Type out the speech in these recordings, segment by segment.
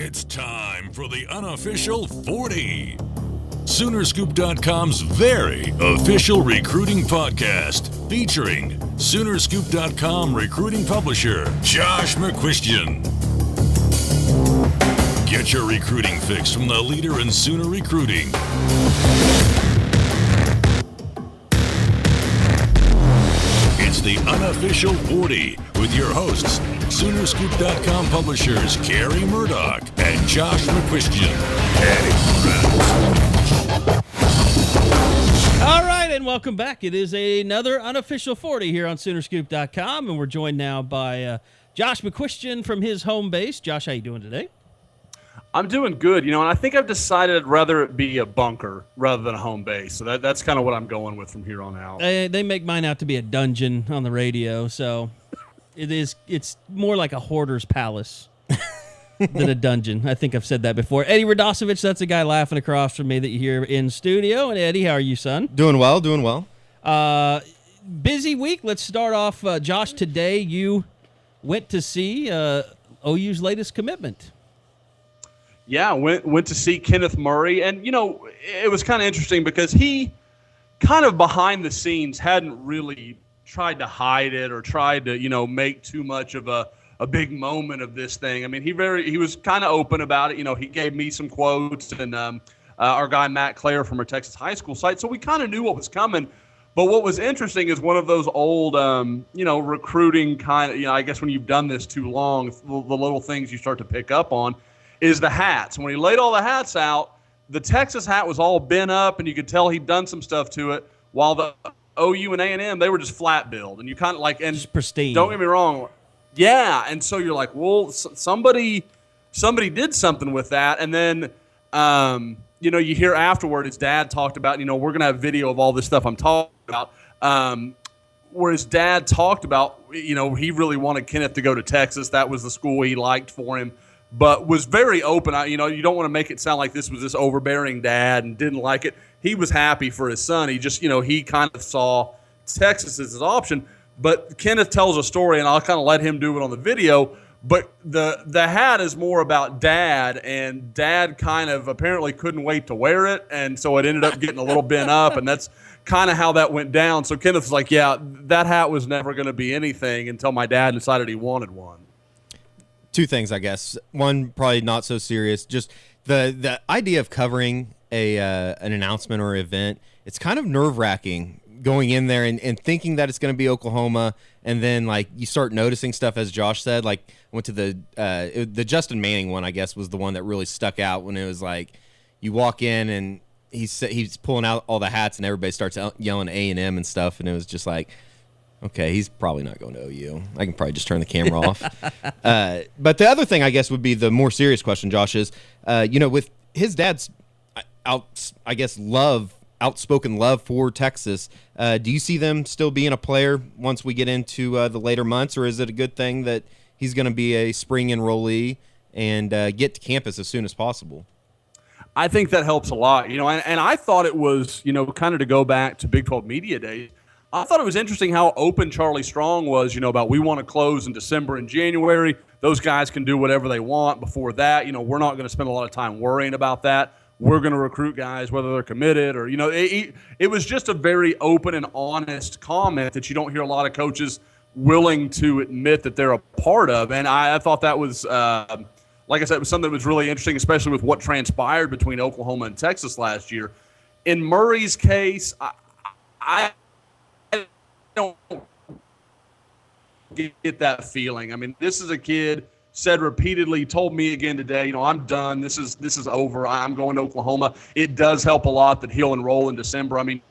It's time for the Unofficial 40. Soonerscoop.com's very official recruiting podcast featuring Soonerscoop.com recruiting publisher Josh McCuistion. Get your recruiting fix from the leader in Sooner recruiting. It's the Unofficial 40 with your hosts, Soonerscoop.com publishers Carey Murdock and Josh McCuistion. All right, and welcome back. It is another Unofficial 40 here on Soonerscoop.com, and we're joined now by Josh McCuistion from his home base. Josh, how you doing today? I'm doing good, and I think I've decided I'd rather it be a bunker rather than a home base. So that's kind of what I'm going with from here on out. They make mine out to be a dungeon on the radio, so it's more like a hoarder's palace than a dungeon. I think I've said that before. Eddie Radosevich, that's a guy laughing across from me that you hear in studio. And Eddie, how are you, son? Doing well. Busy week. Let's start off, Josh, today you went to see OU's latest commitment. Yeah, went to see Kenneth Murray, and it was kind of interesting because he kind of behind the scenes hadn't really tried to hide it or tried to make too much of a big moment of this thing. I mean, he was kind of open about it. He gave me some quotes, and our guy Matt Clare from our Texas high school site, so we kind of knew what was coming. But what was interesting is one of those old recruiting kind of I guess when you've done this too long, the little things you start to pick up on is the hats. When he laid all the hats out, the Texas hat was all bent up, and you could tell he'd done some stuff to it, while the OU and A&M, they were just flat billed. And you kind of and just pristine. Don't get me wrong. Yeah, and so you're like, well, somebody did something with that. And then, you hear afterward his dad talked about, we're going to have video of all this stuff I'm talking about, where his dad talked about, he really wanted Kenneth to go to Texas. That was the school he liked for him. But was very open. You don't want to make it sound like this was this overbearing dad and didn't like it. He was happy for his son. He just, he kind of saw Texas as his option. But Kenneth tells a story, and I'll kind of let him do it on the video. But the hat is more about Dad, and Dad kind of apparently couldn't wait to wear it, and so it ended up getting a little bent up, and that's kind of how that went down. So Kenneth's like, yeah, that hat was never going to be anything until my dad decided he wanted one. Two things, I guess. One, probably not so serious. Just the idea of covering an announcement or event, it's kind of nerve-wracking going in there and thinking that it's going to be Oklahoma, and then you start noticing stuff, as Josh said. I went to the Justin Manning one, I guess, was the one that really stuck out when it was you walk in and he's pulling out all the hats and everybody starts yelling A&M and stuff, and it was just okay, he's probably not going to OU. I can probably just turn the camera off. But the other thing, I guess, would be the more serious question, Josh, is, with his dad's, outspoken love for Texas, do you see them still being a player once we get into the later months, or is it a good thing that he's going to be a spring enrollee and get to campus as soon as possible? I think that helps a lot, and I thought it was, kind of to go back to Big 12 Media Days. I thought it was interesting how open Charlie Strong was, about we want to close in December and January. Those guys can do whatever they want before that. We're not going to spend a lot of time worrying about that. We're going to recruit guys, whether they're committed or, it was just a very open and honest comment that you don't hear a lot of coaches willing to admit that they're a part of. And I thought that was, like I said, it was something that was really interesting, especially with what transpired between Oklahoma and Texas last year. In Murray's case, I don't get that feeling. I mean, this is a kid said repeatedly, told me again today, I'm done. This is over. I'm going to Oklahoma. It does help a lot that he'll enroll in December. I mean,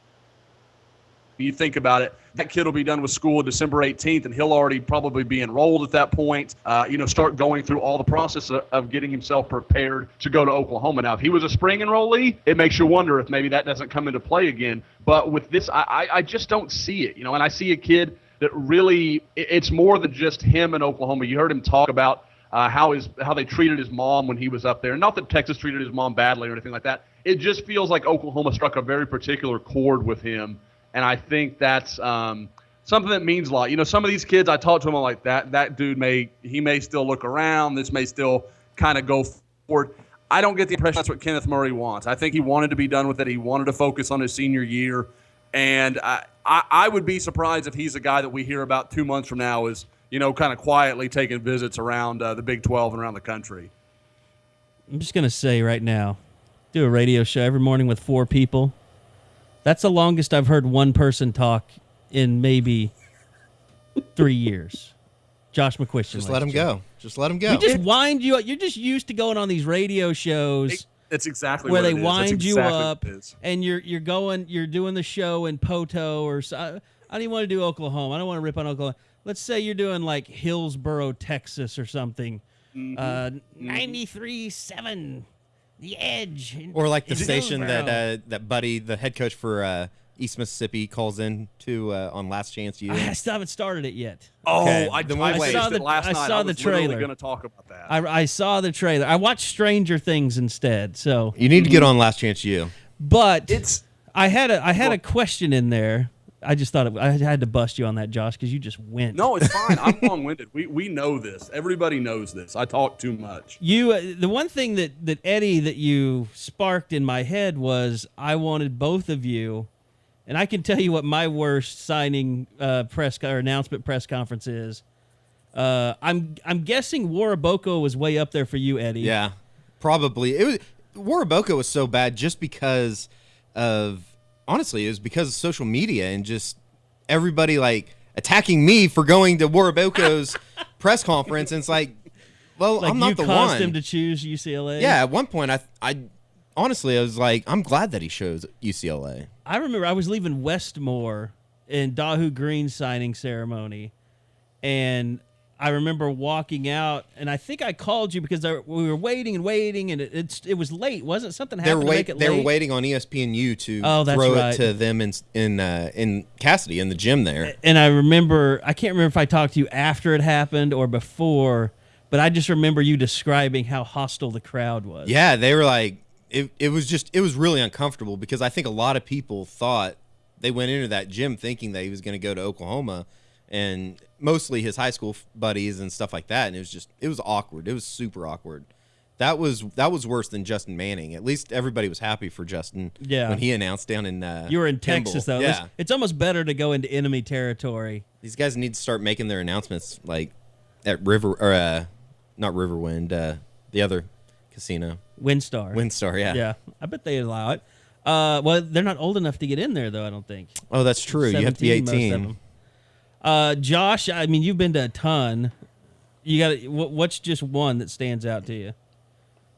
you think about it, that kid will be done with school December 18th, and he'll already probably be enrolled at that point. Start going through all the process of getting himself prepared to go to Oklahoma. Now, if he was a spring enrollee, it makes you wonder if maybe that doesn't come into play again. But with this, I just don't see it. And I see a kid that really, it's more than just him in Oklahoma. You heard him talk about how they treated his mom when he was up there. Not that Texas treated his mom badly or anything like that. It just feels like Oklahoma struck a very particular chord with him. And I think that's something that means a lot. Some of these kids, I talk to them, I'm like, that dude may still look around. This may still kind of go forward. I don't get the impression that's what Kenneth Murray wants. I think he wanted to be done with it. He wanted to focus on his senior year. And I would be surprised if he's a guy that we hear about 2 months from now is, kind of quietly taking visits around the Big 12 and around the country. I'm just going to say right now, do a radio show every morning with 4 people. That's the longest I've heard one person talk in maybe 3 years. Josh McCuistion. Just let him go. Just let him go. We just wind you up. You're just used to going on these radio shows. It's exactly where what they it is. wind you up, Exactly and you're doing the show in Poto or I don't even want to do Oklahoma. I don't want to rip on Oklahoma. Let's say you're doing like Hillsboro, Texas, or something. 93.7, The Edge, or like the station that Buddy, the head coach for East Mississippi, calls in to on Last Chance U. I still haven't started it yet. Oh, Okay. I saw the- last I night. saw I the was literally trailer. going to talk about that. I saw the trailer. I watched Stranger Things instead. So, You need to get on Last Chance U. but It's I had a question in there. I just thought I had to bust you on that, Josh, because you just went. no, it's fine. I'm long-winded. We know this. Everybody knows this. I talk too much. The one thing that Eddie that you sparked in my head was I wanted both of you, and I can tell you what my worst signing announcement press conference is. I'm guessing Waraboko was way up there for you, Eddie. Yeah, probably. Waraboko was so bad just because of, honestly, it was because of social media and just everybody like attacking me for going to Waraboko's press conference. And it's like, well, Like I'm not you the caused one. him to choose UCLA. Yeah, at one point, I honestly, I was like, I'm glad that he chose UCLA. I remember I was leaving Westmore in Dahu Green's signing ceremony, and I remember walking out, and I think I called you because we were waiting, and it was late, wasn't it? Something happened to make it They late? were waiting on ESPNU to That's throw right. it to them in Cassidy in the gym there. And I can't remember if I talked to you after it happened or before, but I just remember you describing how hostile the crowd was. Yeah, they were like, it was really uncomfortable because I think a lot of people thought they went into that gym thinking that he was going to go to Oklahoma, and mostly his high school buddies and stuff like that. And it was awkward. It was super awkward. That was worse than Justin Manning. At least everybody was happy for Justin. Yeah. When he announced down in You were in Kimball. Texas, though. Yeah. It's almost better to go into enemy territory. These guys need to start making their announcements like at not Riverwind, the other casino. WinStar. Yeah. Yeah. I bet they allow it. Well, they're not old enough to get in there, though, I don't think. Oh, that's true. You have to be 17, most of 18. them. Josh, I mean, you've been to a ton. You got what's just one that stands out to you?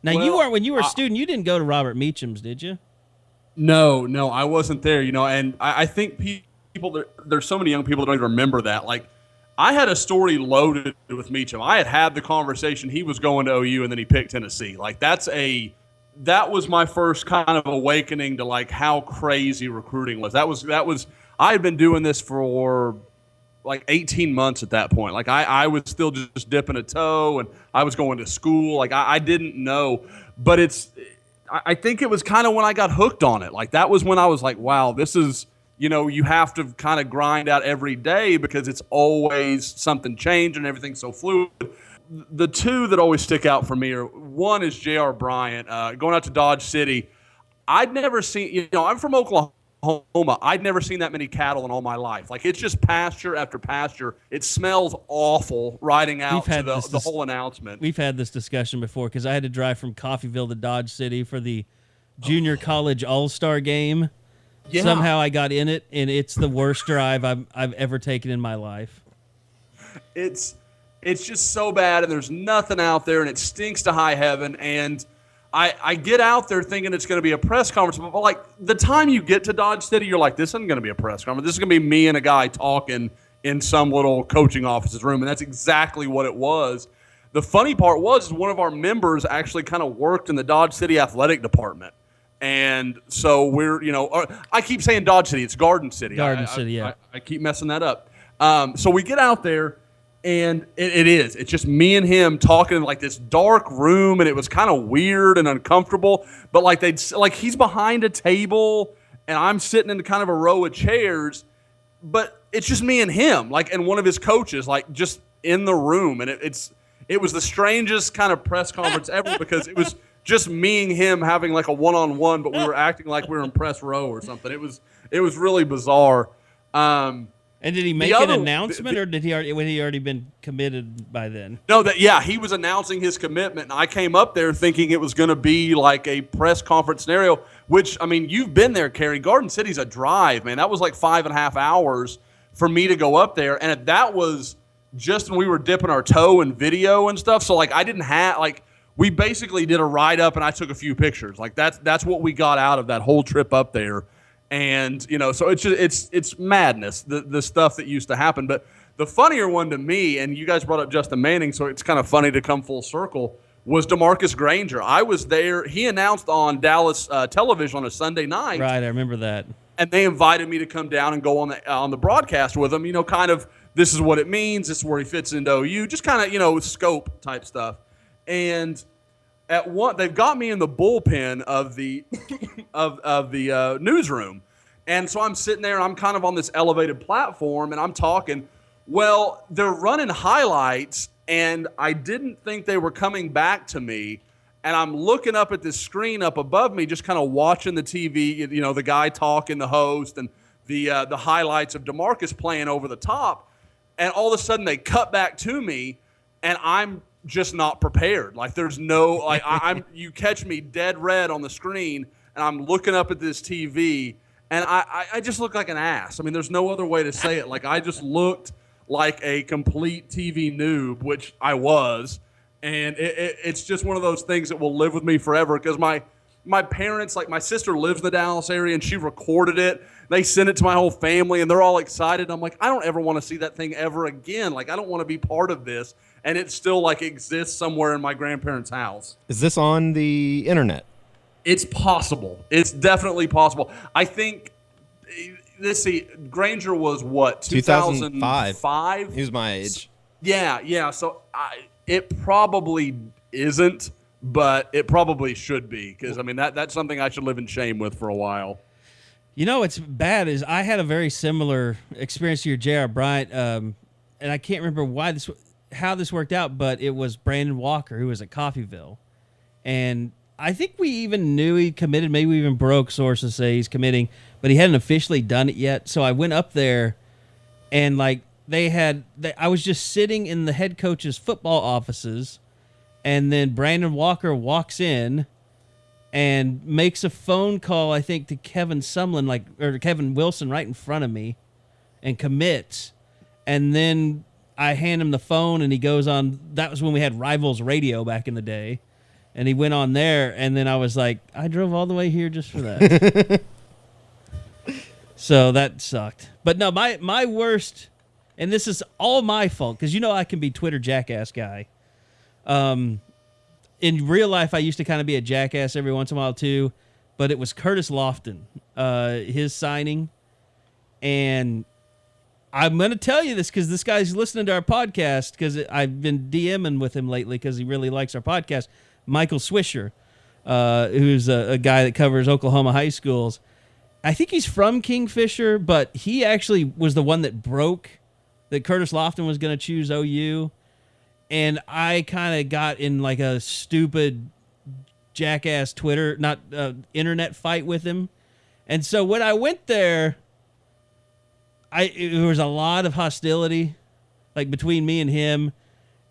Now, when you were a student, you didn't go to Robert Meacham's, did you? No, I wasn't there. And I think people there's so many young people that don't even remember that. Like, I had a story loaded with Meacham. I had the conversation. He was going to OU, and then he picked Tennessee. Like, that was my first kind of awakening to like how crazy recruiting was. That was I had been doing this for like 18 months at that point. Like I was still just dipping a toe, and I was going to school. Like I didn't know, but I think it was kind of when I got hooked on it. Like that was when I was like, wow, this is, you have to kind of grind out every day because it's always something changing and everything's so fluid. The two that always stick out for me are, one is J.R. Bryant, going out to Dodge City. I'd never seen, I'm from Oklahoma. I'd never seen that many cattle in all my life. Like, it's just pasture after pasture. It smells awful riding out to the whole announcement. We've had this discussion before because I had to drive from Coffeyville to Dodge City for the junior college all-star game. Yeah. Somehow I got in it, and it's the worst drive I've ever taken in my life. It's just so bad, and there's nothing out there, and it stinks to high heaven. And I get out there thinking it's going to be a press conference, but like the time you get to Dodge City, you're like, this isn't going to be a press conference. This is going to be me and a guy talking in some little coaching office's room, and that's exactly what it was. The funny part was one of our members actually kind of worked in the Dodge City athletic department. And so we're, I keep saying Dodge City. It's Garden City. Garden City, yeah. I keep messing that up. So we get out there, and it's just me and him talking in like this dark room, and it was kind of weird and uncomfortable. But like he's behind a table, and I'm sitting in kind of a row of chairs, but it's just me and him, like, and one of his coaches, like, just in the room, and It was the strangest kind of press conference ever because it was just me and him having like a one-on-one, but we were acting like we were in press row or something. It was really bizarre. And did he make an announcement, or had he already been committed by then? No, he was announcing his commitment, and I came up there thinking it was going to be like a press conference scenario, which, I mean, you've been there, Carey. Garden City's a drive, man. That was like 5.5 hours for me to go up there, and that was just when we were dipping our toe in video and stuff. So, like, I didn't have, like, we basically did a write-up, and I took a few pictures. Like, that's what we got out of that whole trip up there. And, you know, so it's madness, the stuff that used to happen. But the funnier one to me, and you guys brought up Justin Manning, so it's kind of funny to come full circle, was DeMarcus Granger. I was there. He announced on Dallas television on a Sunday night. Right, I remember that. And they invited me to come down and go on the broadcast with him, you know, kind of this is what it means, this is where he fits into OU, just kind of, you know, scope type stuff. And they've got me in the bullpen of the of the newsroom, and so I'm sitting there and I'm kind of on this elevated platform and I'm talking. Well, they're running highlights, and I didn't think they were coming back to me. And I'm looking up at this screen up above me, just kind of watching the TV. You know, the guy talking, the host, and the highlights of DeMarcus playing over the top. And all of a sudden, they cut back to me, and I'm just not prepared. Like, there's no, like, you catch me dead red on the screen, and I'm looking up at this TV, and I just look like an ass. I mean, there's no other way to say it. Like, I just looked like a complete TV noob, which I was, and it's just one of those things that will live with me forever, because my parents, like, my sister lives in the Dallas area, and she recorded it. They sent it to my whole family, and they're all excited. I'm like, I don't ever want to see that thing ever again. Like, I don't want to be part of this. And it still, like, exists somewhere in my grandparents' house. Is this on the internet? It's possible. It's definitely possible. I think, let's see, Granger was what, 2005? He was my age. Yeah. So it probably isn't, but it probably should be, because, I mean, that's something I should live in shame with for a while. You know what's bad is I had a very similar experience to your J.R. Bryant, and I can't remember how this worked out, but it was Brandon Walker, who was at Coffeyville. And I think we even knew he committed. Maybe we even broke sources say he's committing, but he hadn't officially done it yet. So I went up there, and like I was just sitting in the head coach's football offices, and then Brandon Walker walks in and makes a phone call, I think, to Kevin Sumlin, or Kevin Wilson, right in front of me, and commits. And then I hand him the phone, and he goes on. That was when we had Rivals Radio back in the day, and he went on there. And then I was like, I drove all the way here just for that. So that sucked. But no, my worst, and this is all my fault, because you know I can be Twitter jackass guy. In real life, I used to kind of be a jackass every once in a while too, but it was Curtis Lofton, his signing, and I'm going to tell you this because this guy's listening to our podcast, because I've been DMing with him lately because he really likes our podcast. Michael Swisher, who's a guy that covers Oklahoma high schools. I think he's from Kingfisher, but he actually was the one that broke that Curtis Lofton was going to choose OU. And I kind of got in like a stupid jackass internet fight with him. And so when I went there, there was a lot of hostility, like between me and him.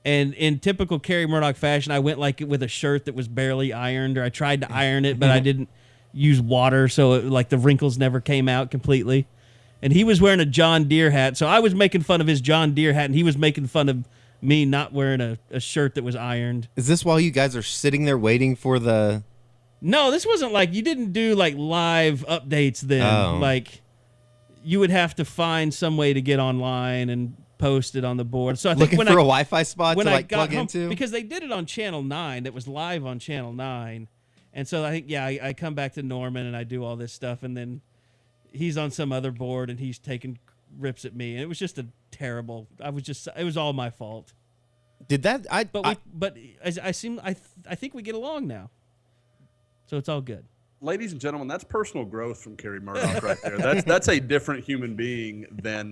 And in typical Carey Murdock fashion, I went like with a shirt that was barely ironed, or I tried to iron it, but I didn't use water, so the wrinkles never came out completely. And he was wearing a John Deere hat, so I was making fun of his John Deere hat, and he was making fun of me not wearing a shirt that was ironed. Is this while you guys are sitting there waiting for the... No, this wasn't like, you didn't do like live updates then. Oh. Like, you would have to find some way to get online and post it on the board. So I think looking for a Wi-Fi spot to like plug into? Because they did it on Channel 9. That was live on Channel 9. And so I think, I come back to Norman and I do all this stuff, and then he's on some other board and he's taking rips at me, and it was just a terrible. It was all my fault. Did that? I think we get along now, so it's all good. Ladies and gentlemen, that's personal growth from Carey Murdock right there. That's a different human being than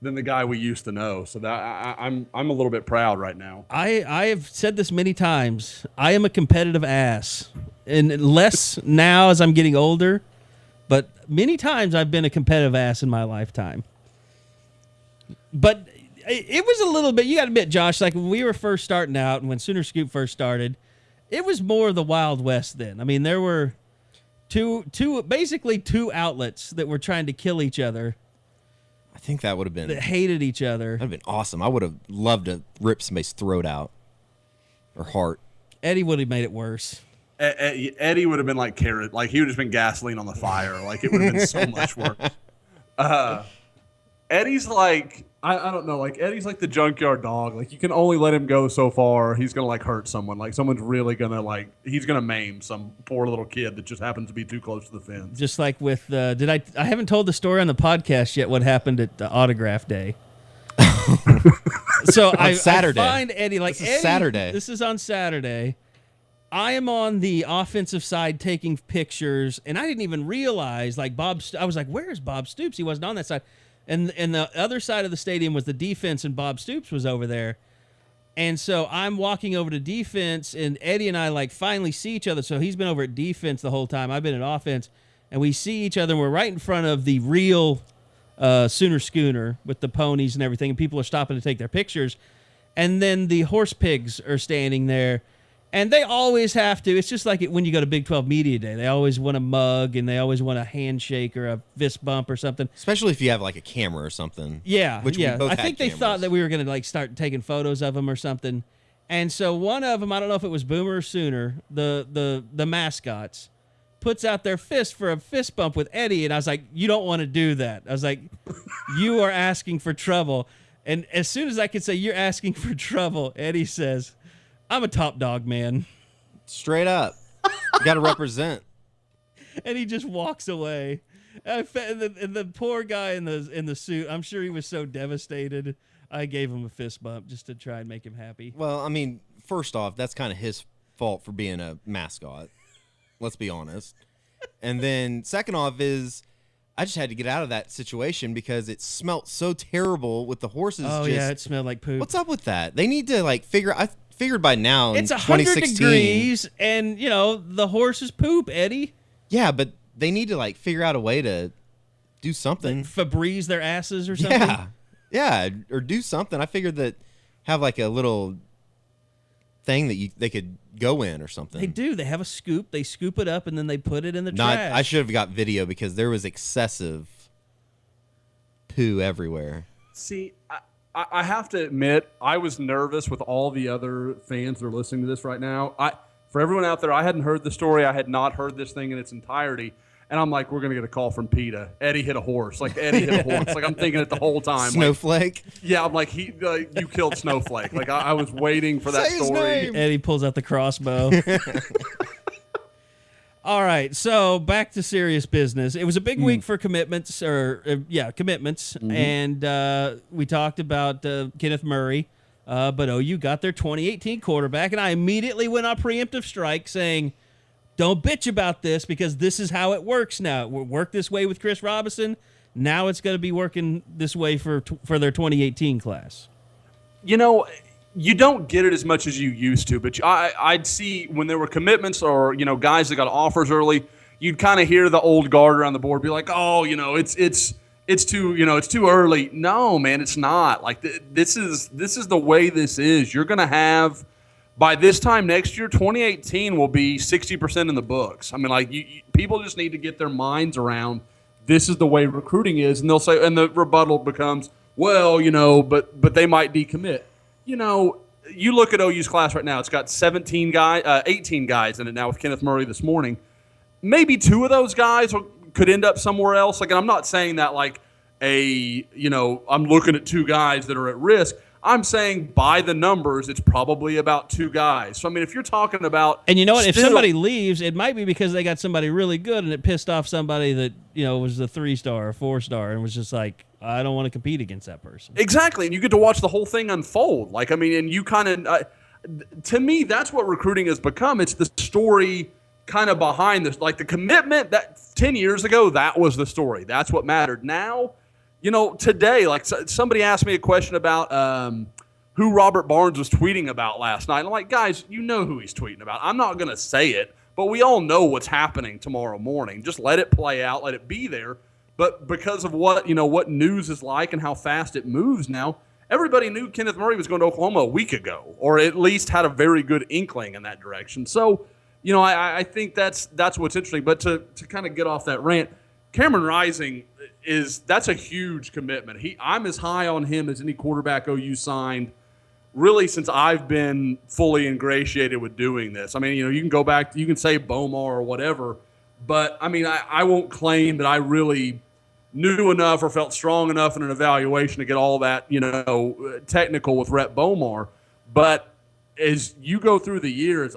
than the guy we used to know. So that I'm a little bit proud right now. I have said this many times. I am a competitive ass, and less now as I'm getting older, but many times I've been a competitive ass in my lifetime. But it was a little bit, you got to admit, Josh, like when we were first starting out and when Sooner Scoop first started, it was more the Wild West then. I mean, there were basically two outlets that were trying to kill each other. I think that would have been... That hated each other. That would have been awesome. I would have loved to rip somebody's throat out. Or heart. Eddie would have made it worse. Eddie would have been like carrot. Like, he would have been gasoline on the fire. Like, it would have been so much worse. Eddie's like... I don't know, like Eddie's like the junkyard dog. Like, you can only let him go so far. He's gonna like hurt someone. Like, someone's really gonna like, he's gonna maim some poor little kid that just happens to be too close to the fence. Just like with I haven't told the story on the podcast yet. What happened at the autograph day? So I find Eddie like this is Saturday. This is on Saturday. I am on the offensive side taking pictures, and I didn't even realize like I was like, "Where's Bob Stoops?" He wasn't on that side. And the other side of the stadium was the defense, and Bob Stoops was over there. And so I'm walking over to defense, and Eddie and I like finally see each other. So he's been over at defense the whole time. I've been at offense, and we see each other. And we're right in front of the real Sooner Schooner with the ponies and everything, and people are stopping to take their pictures. And then the horse pigs are standing there. And they always have to. It's just like when you go to Big 12 Media Day. They always want a mug, and they always want a handshake or a fist bump or something. Especially if you have like a camera or something. Yeah, which yeah. we both I think had they cameras. thought that we were going to like start taking photos of them or something. And so one of them, I don't know if it was Boomer or Sooner, the mascots, puts out their fist for a fist bump with Eddie, and I was like, "You don't want to do that." I was like, "You are asking for trouble." And as soon as I could say, "You're asking for trouble," Eddie says, "I'm a top dog, man." Straight up. You got to represent. And he just walks away. And the poor guy in the suit, I'm sure he was so devastated. I gave him a fist bump just to try and make him happy. Well, I mean, first off, that's kind of his fault for being a mascot. Let's be honest. And then second off is I just had to get out of that situation because it smelt so terrible with the horses. Oh, yeah, it smelled like poop. What's up with that? They need to like I figured by now it's in 100 2016, degrees, and you know the horses poop, Eddie. Yeah, but they need to like figure out a way to do something. Febreze their asses or something. Yeah, or do something. I figured that have like a little thing that they could go in or something. They do. They have a scoop. They scoop it up and then they put it in the trash. I should have got video because there was excessive poo everywhere. See, I have to admit, I was nervous with all the other fans that are listening to this right now. For everyone out there, I hadn't heard the story. I had not heard this thing in its entirety. And I'm like, we're going to get a call from PETA. Eddie hit a horse. Like, Eddie hit a horse. Like, I'm thinking it the whole time. Snowflake? Like, yeah, I'm like, you killed Snowflake. Like, I was waiting for that Say his story. name. Eddie pulls out the crossbow. All right, so back to serious business. It was a big week for commitments, commitments. Mm-hmm. And we talked about Kenneth Murray, but OU got their 2018 quarterback, and I immediately went on preemptive strike saying, don't bitch about this because this is how it works now. It worked this way with Chris Robinson. Now it's going to be working this way for their 2018 class. You know, you don't get it as much as you used to, but I'd see when there were commitments or, you know, guys that got offers early, you'd kind of hear the old guard around the board be like, oh, you know, it's too early. No, man, it's not. Like this is the way this is. You're going to have, by this time next year, 2018 will be 60% in the books. I mean, like people just need to get their minds around this is the way recruiting is, and they'll say, and the rebuttal becomes, well, you know, but they might decommit. You know, you look at OU's class right now; it's got 18 guys in it now with Kenneth Murray this morning. Maybe two of those guys could end up somewhere else. Like, and I'm not saying that like I'm looking at two guys that are at risk. I'm saying by the numbers, it's probably about two guys. So, I mean, if you're talking about... And you know what? If somebody leaves, it might be because they got somebody really good and it pissed off somebody that, you know, was a 3-star or 4-star and was just like, I don't want to compete against that person. Exactly. And you get to watch the whole thing unfold. Like, I mean, and you kind of... to me, that's what recruiting has become. It's the story kind of behind this. Like, the commitment that 10 years ago, that was the story. That's what mattered. Now... today, like somebody asked me a question about who Robert Barnes was tweeting about last night. I'm like, guys, you know who he's tweeting about. I'm not going to say it, but we all know what's happening tomorrow morning. Just let it play out, let it be there. But because of what news is like and how fast it moves now, everybody knew Kenneth Murray was going to Oklahoma a week ago, or at least had a very good inkling in that direction. So, I think that's what's interesting. But to kind of get off that rant, Cameron Rising that's a huge commitment. I'm as high on him as any quarterback OU signed, really, since I've been fully ingratiated with doing this. I mean, you can go back, you can say Bomar or whatever, but I mean, I won't claim that I really knew enough or felt strong enough in an evaluation to get all that, technical with Rhett Bomar. But as you go through the years,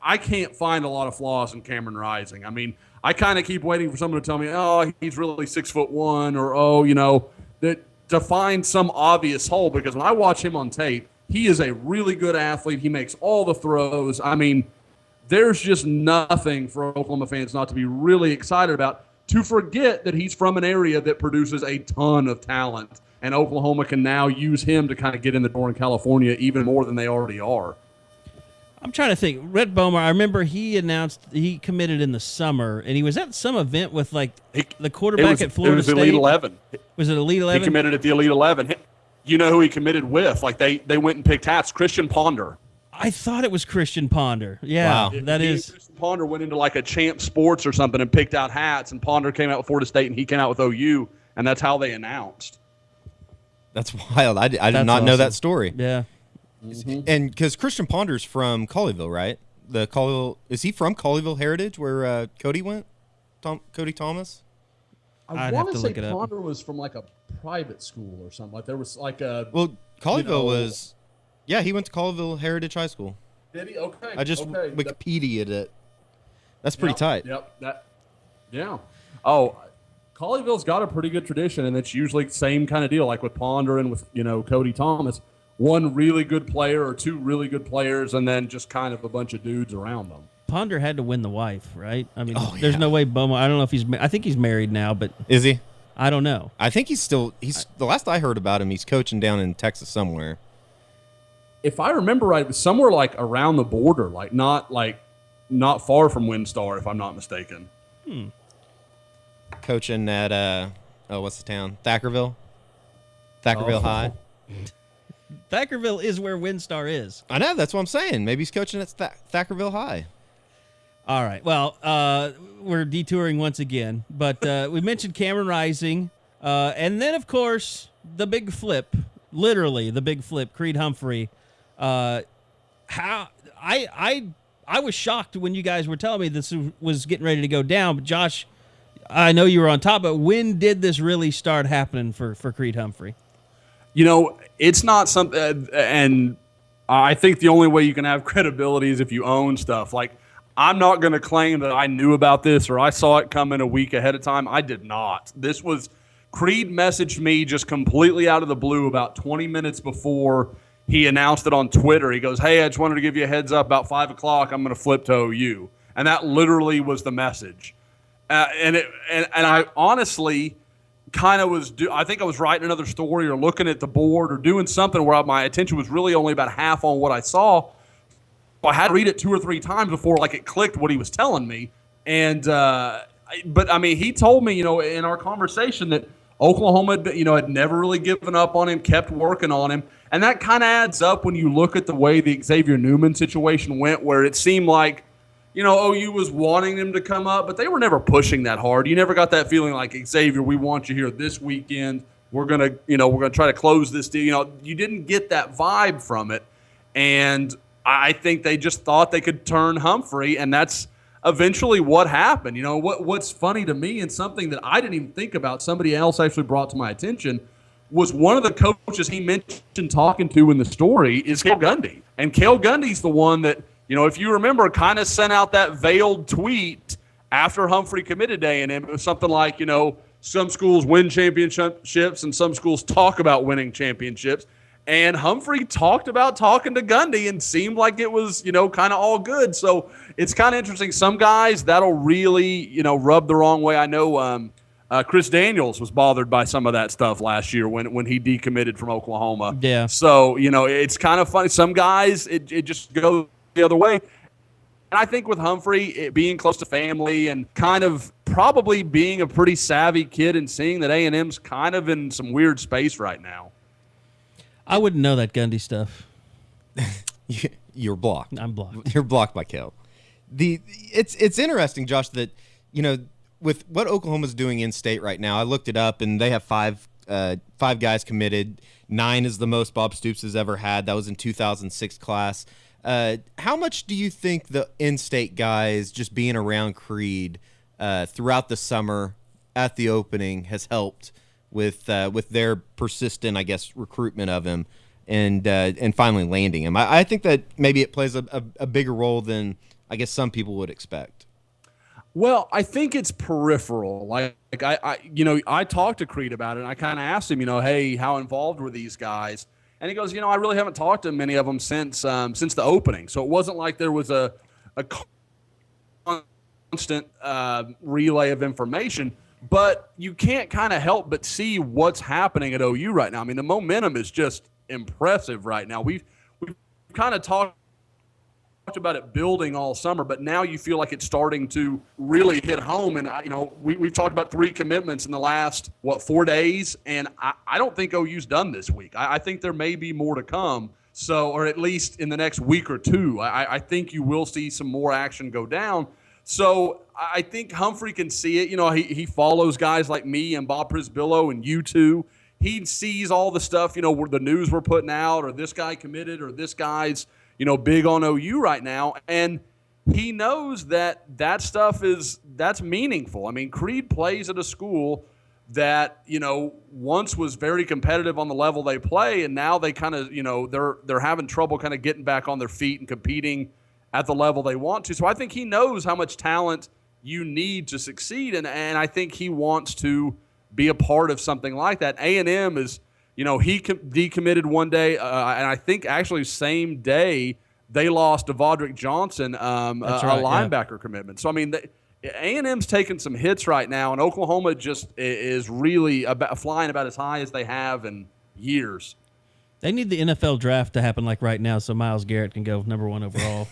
I can't find a lot of flaws in Cameron Rising. I mean, I kind of keep waiting for someone to tell me, oh, he's really 6'1", or, that to find some obvious hole, because when I watch him on tape, he is a really good athlete. He makes all the throws. I mean, there's just nothing for Oklahoma fans not to be really excited about, to forget that he's from an area that produces a ton of talent, and Oklahoma can now use him to kind of get in the door in California even more than they already are. I'm trying to think. Rhett Bomar, I remember he announced he committed in the summer, and he was at some event with the quarterback at Florida State. It was the Elite 11. Was it Elite 11? He committed at the Elite 11. You know who he committed with? Like they went and picked hats. Christian Ponder. I thought it was Christian Ponder. Yeah, wow. Christian Ponder went into like a Champ Sports or something and picked out hats, and Ponder came out with Florida State, and he came out with OU, and that's how they announced. That's wild. I did not know that story. Yeah. Mm-hmm. And because Christian Ponder's from Colleyville, right? Is he from Colleyville Heritage, where Cody went? Cody Thomas? I want to say Ponder was from like a private school or something. Like there was like a. Well, Colleyville was. Yeah, he went to Colleyville Heritage High School. Did he? Okay. I just Wikipedia'd it. That's pretty tight. Yep. Yeah. Oh, Colleyville's got a pretty good tradition, and it's usually the same kind of deal, like with Ponder and with Cody Thomas. One really good player or two really good players, and then just kind of a bunch of dudes around them. Ponder had to win the wife, right? I mean, there's no way Bomar. I don't know if I think he's married now, but is he? I don't know. I think he's the last I heard about him, he's coaching down in Texas somewhere. If I remember right, it was somewhere like around the border, not far from WinStar, if I'm not mistaken. Coaching at what's the town? Thackerville High. Thackerville is where WinStar is. I know, that's what I'm saying. Maybe he's coaching at Thackerville High. All right. Well, we're detouring once again, but we mentioned Cameron Rising, and then of course the big flip, literally the big flip, Creed Humphrey. How I was shocked when you guys were telling me this was getting ready to go down, but Josh, I know you were on top, but when did this really start happening for Creed Humphrey? It's not something, and I think the only way you can have credibility is if you own stuff. Like, I'm not going to claim that I knew about this or I saw it coming a week ahead of time. I did not. Creed messaged me just completely out of the blue about 20 minutes before he announced it on Twitter. He goes, "Hey, I just wanted to give you a heads up. About 5 o'clock, I'm going to flip to OU." And that literally was the message. And I honestly kind of I think I was writing another story or looking at the board or doing something where my attention was really only about half on what I saw. I had to read it 2 or 3 times before it clicked what he was telling me. And but I mean, he told me, in our conversation that Oklahoma had never really given up on him, kept working on him. And that kind of adds up when you look at the way the Xavier Newman situation went, where it seemed like OU was wanting him to come up, but they were never pushing that hard. You never got that feeling like, Xavier, we want you here this weekend. We're gonna try to close this deal. You didn't get that vibe from it, and I think they just thought they could turn Humphrey, and that's eventually what happened. What's funny to me, and something that I didn't even think about, somebody else actually brought to my attention, was one of the coaches he mentioned talking to in the story is Cale Gundy, and Cale Gundy's the one that, if you remember, kind of sent out that veiled tweet after Humphrey committed to A&M. It was something like, some schools win championships and some schools talk about winning championships. And Humphrey talked about talking to Gundy and seemed like it was, kind of all good. So it's kind of interesting. Some guys, that'll really, rub the wrong way. I know Chris Daniels was bothered by some of that stuff last year when he decommitted from Oklahoma. Yeah. So, it's kind of funny. Some guys, it just goes the other way. And I think with Humphrey, it being close to family and kind of probably being a pretty savvy kid and seeing that A&M's kind of in some weird space right now. I wouldn't know that Gundy stuff. You're blocked. I'm blocked. You're blocked by Kel. It's interesting, Josh, that with what Oklahoma's doing in state right now. I looked it up, and they have five guys committed. 9 is the most Bob Stoops has ever had. That was in 2006 class. How much do you think the in-state guys just being around Creed throughout the summer at the opening has helped with their persistent, I guess, recruitment of him and finally landing him? I think that maybe it plays a bigger role than I guess some people would expect. Well, I think it's peripheral. Like I talked to Creed about it, and I kind of asked him, hey, how involved were these guys? And he goes, I really haven't talked to many of them since the opening. So it wasn't like there was a constant relay of information. But you can't kind of help but see what's happening at OU right now. I mean, the momentum is just impressive right now. We've kind of talked about it building all summer, but now you feel like it's starting to really hit home. And we've talked about 3 commitments in the last 4 days, and I don't think OU's done this week. I think there may be more to come. So, or at least in the next week or two, I think you will see some more action go down. So I think Humphrey can see it. He follows guys like me and Bob Prisbillo and you two. He sees all the stuff, where the news we're putting out, or this guy committed, or this guy's big on OU right now, and he knows that stuff that's meaningful. I mean, Creed plays at a school that once was very competitive on the level they play, and now they kind of they're having trouble kind of getting back on their feet and competing at the level they want to. So I think he knows how much talent you need to succeed, and I think he wants to be a part of something like that. A&M is. He decommitted one day, and I think actually same day they lost to Vodrick Johnson, a linebacker commitment. So, I mean, A&M's taking some hits right now, and Oklahoma just is really flying about as high as they have in years. They need the NFL draft to happen like right now so Myles Garrett can go number 1 overall.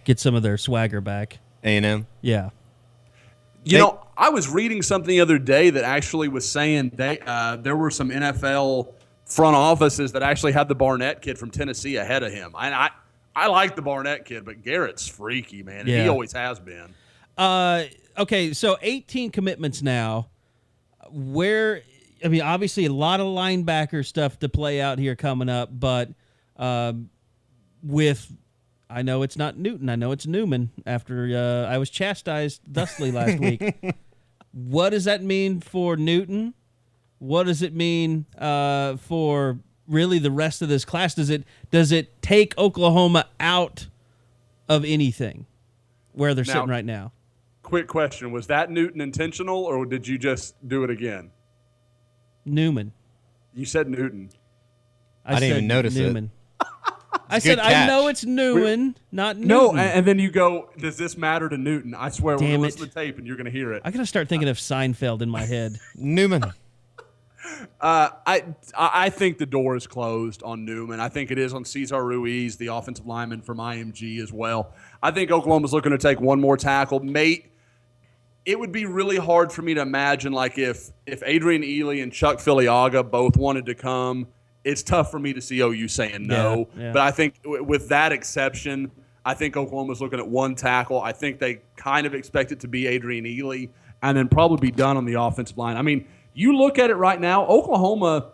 Get some of their swagger back. A&M? Yeah. I was reading something the other day that actually was saying there were some NFL front offices that actually had the Barnett kid from Tennessee ahead of him. I like the Barnett kid, but Garrett's freaky, man. Yeah. He always has been. Okay, so 18 commitments now. Obviously a lot of linebacker stuff to play out here coming up, but I know it's not Newton. I know it's Newman after I was chastised thusly last week. What does that mean for Newton? What does it mean for really the rest of this class? Does it take Oklahoma out of anything where they're sitting right now? Quick question. Was that Newton intentional, or did you just do it again? Newman. You said Newton. I didn't even notice Newman. it. I said, I know it's Newman, not Newton. No, and then you go, does this matter to Newton? I swear, we're going to listen to the tape and you're going to hear it. I got to start thinking of Seinfeld in my head. Newman. I think the door is closed on Newman. I think it is on Cesar Ruiz, the offensive lineman from IMG as well. I think Oklahoma's looking to take one more tackle. It would be really hard for me to imagine, like, if Adrian Ely and Chuck Filiaga both wanted to come. It's tough for me to see OU saying no. Yeah. But I think with that exception, I think Oklahoma's looking at one tackle. I think they kind of expect it to be Adrian Ely and then probably be done on the offensive line. I mean, you look at it right now, Oklahoma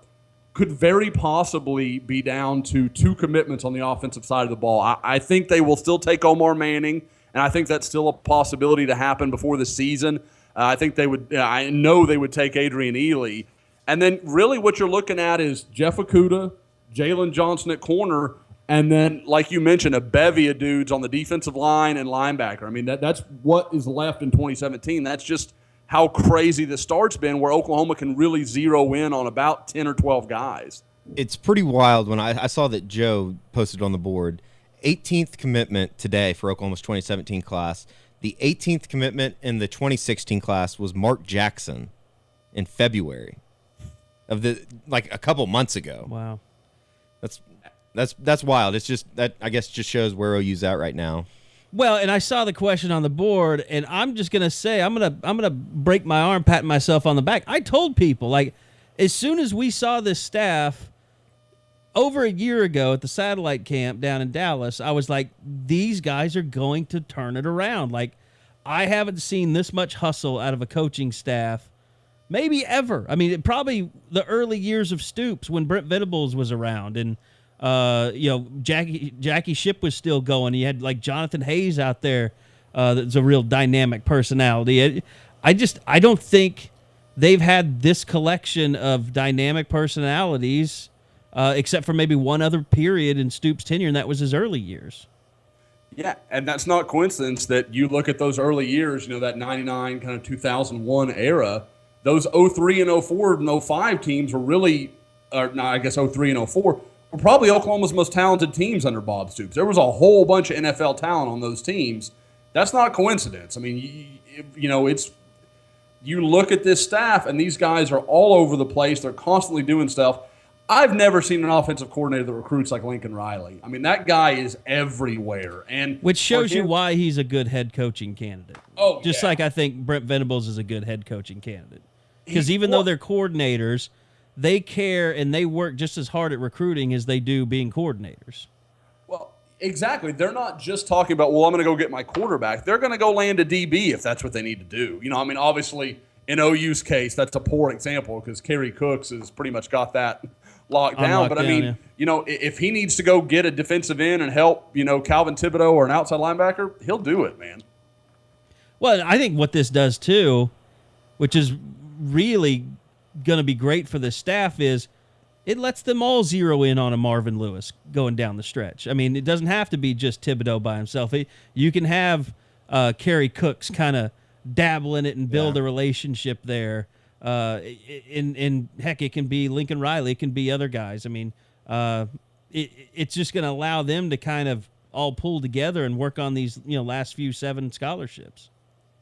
could very possibly be down to 2 commitments on the offensive side of the ball. I think they will still take Omar Manning, and I think that's still a possibility to happen before the season. I think they would. I know they would take Adrian Ely. And then really what you're looking at is Jeff Okudah, Jalen Johnson at corner, and then, like you mentioned, a bevy of dudes on the defensive line and linebacker. I mean, that's what is left in 2017. That's just how crazy the start's been, where Oklahoma can really zero in on about 10 or 12 guys. It's pretty wild when I saw that Joe posted on the board. 18th commitment today for Oklahoma's 2017 class. The 18th commitment in the 2016 class was Mark Jackson. in February of a couple months ago. Wow. That's wild. It's just that, I guess, just shows where OU's at right now. Well, and I saw the question on the board, and I'm just gonna say I'm gonna break my arm patting myself on the back. I told people, like, as soon as we saw this staff over a year ago at the satellite camp down in Dallas, I was like, these guys are going to turn it around. Like, I haven't seen this much hustle out of a coaching staff maybe ever. I mean, probably the early years of Stoops when Brent Venables was around, and Jackie Shipp was still going. You had like Jonathan Hayes out there. That's a real dynamic personality. I don't think they've had this collection of dynamic personalities, except for maybe one other period in Stoops' tenure, and that was his early years. Yeah, and that's not coincidence that you look at those early years, that 99 kind of 2001 era, those 03 and 04 and 05 teams were really, I guess 03 and 04, were probably Oklahoma's most talented teams under Bob Stoops. There was a whole bunch of NFL talent on those teams. That's not coincidence. I mean, it's, you look at this staff and these guys are all over the place. They're constantly doing stuff. I've never seen an offensive coordinator that recruits like Lincoln Riley. I mean, that guy is everywhere. Which shows you why he's a good head coaching candidate. Oh, just like I think Brent Venables is a good head coaching candidate. Because even though they're coordinators, they care and they work just as hard at recruiting as they do being coordinators. Well, exactly. They're not just talking about, I'm going to go get my quarterback. They're going to go land a DB if that's what they need to do. Obviously, in OU's case, that's a poor example because Kerry Cooks has pretty much got that locked down. But, if he needs to go get a defensive end and help, Calvin Thibodeau or an outside linebacker, he'll do it, man. Well, I think what this does, too, which is really going to be great for the staff, is it lets them all zero in on a Marvin Lewis going down the stretch. I mean, it doesn't have to be just Thibodeau by himself. You can have Kerry Cooks kind of dabble in it and build a relationship there. And heck, it can be Lincoln Riley. It can be other guys. I mean, it's just going to allow them to kind of all pull together and work on these, last few 7 scholarships.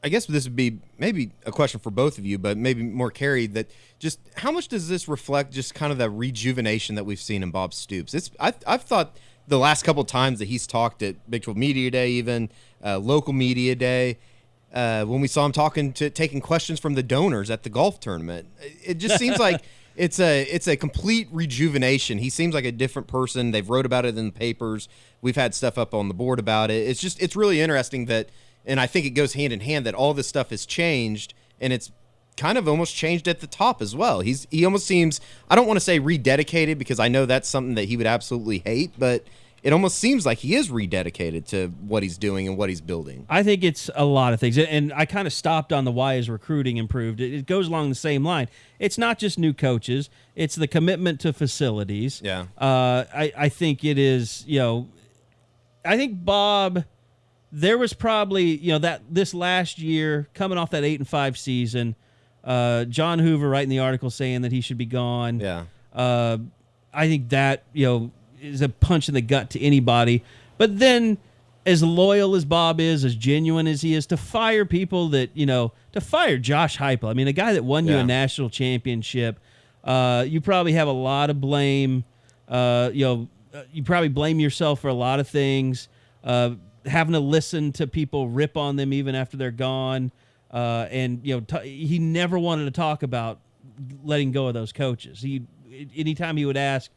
I guess this would be maybe a question for both of you, but maybe more Carey, that just how much does this reflect just kind of the rejuvenation that we've seen in Bob Stoops? I've thought the last couple of times that he's talked at Big 12 Media Day, even local media day, when we saw him taking questions from the donors at the golf tournament, it just seems like it's a complete rejuvenation. He seems like a different person. They've wrote about it in the papers. We've had stuff up on the board about it. It's really interesting that. And I think it goes hand in hand that all this stuff has changed, and it's kind of almost changed at the top as well. He almost seems, I don't want to say rededicated because I know that's something that he would absolutely hate, but it almost seems like he is rededicated to what he's doing and what he's building. I think it's a lot of things, and I kind of stopped on the why is recruiting improved. It goes along the same line. It's not just new coaches; it's the commitment to facilities. Yeah, I think it is. I think Bob. There was probably, that this last year, coming off that 8-5 season, John Hoover writing the article saying that he should be gone. Yeah. I think that, is a punch in the gut to anybody. But then, as loyal as Bob is, as genuine as he is, to fire people that, to fire Josh Heupel. I mean, a guy that won you a national championship, you probably have a lot of blame. You probably blame yourself for a lot of things. Having to listen to people rip on them even after they're gone. And he never wanted to talk about letting go of those coaches. Anytime he would ask,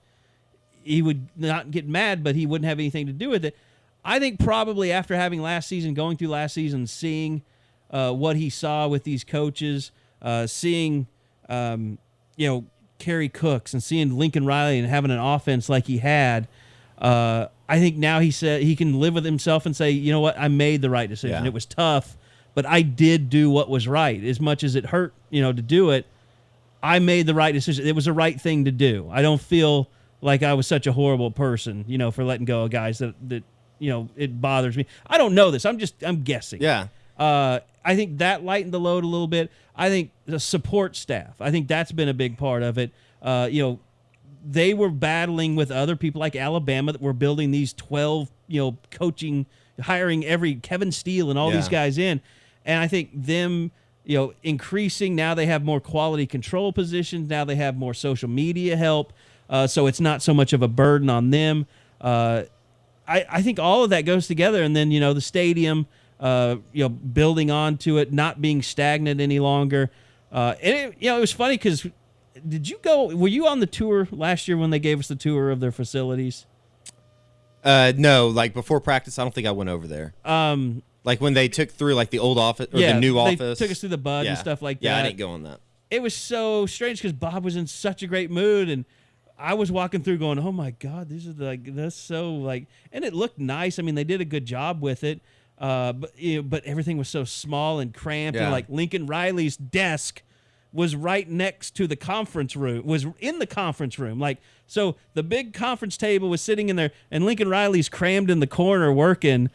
he would not get mad, but he wouldn't have anything to do with it. I think probably after having going through last season, seeing what he saw with these coaches, seeing, Kerry Cooks and seeing Lincoln Riley and having an offense like he had, I think now he said he can live with himself and say, you know what, I made the right decision. Yeah. It was tough, but I did do what was right. As much as it hurt, to do it, I made the right decision. It was the right thing to do. I don't feel like I was such a horrible person, for letting go of guys that it bothers me. I don't know this. I'm guessing. Yeah. I think that lightened the load a little bit. I think the support staff, I think that's been a big part of it. They were battling with other people like Alabama that were building these 12, coaching, hiring every Kevin Steele and all these guys in. And I think them, increasing. Now they have more quality control positions. Now they have more social media help. So it's not so much of a burden on them. I think all of that goes together. And then, the stadium, building onto it, not being stagnant any longer. And it was funny because were you on the tour last year when they gave us the tour of their facilities? No, like before practice, I don't think I went over there. Like when they took through like the old office or the new office. They took us through the bud and stuff like that. Yeah, I didn't go on that. It was so strange because Bob was in such a great mood, and I was walking through going, "Oh my God, that's so and it looked nice. I mean, they did a good job with it, but everything was so small and cramped, and Lincoln Riley's desk was right next to the conference room, was in the conference room, so the big conference table was sitting in there, and Lincoln Riley's crammed in the corner working."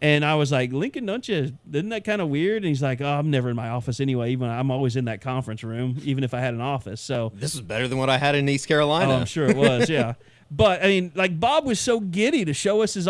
And I was like, Lincoln, isn't that kind of weird? And he's like, I'm never in my office anyway. I'm always in that conference room, even if I had an office. So this is better than what I had in East Carolina. Oh, I'm sure it was, yeah. But I mean, Bob was so giddy to show us his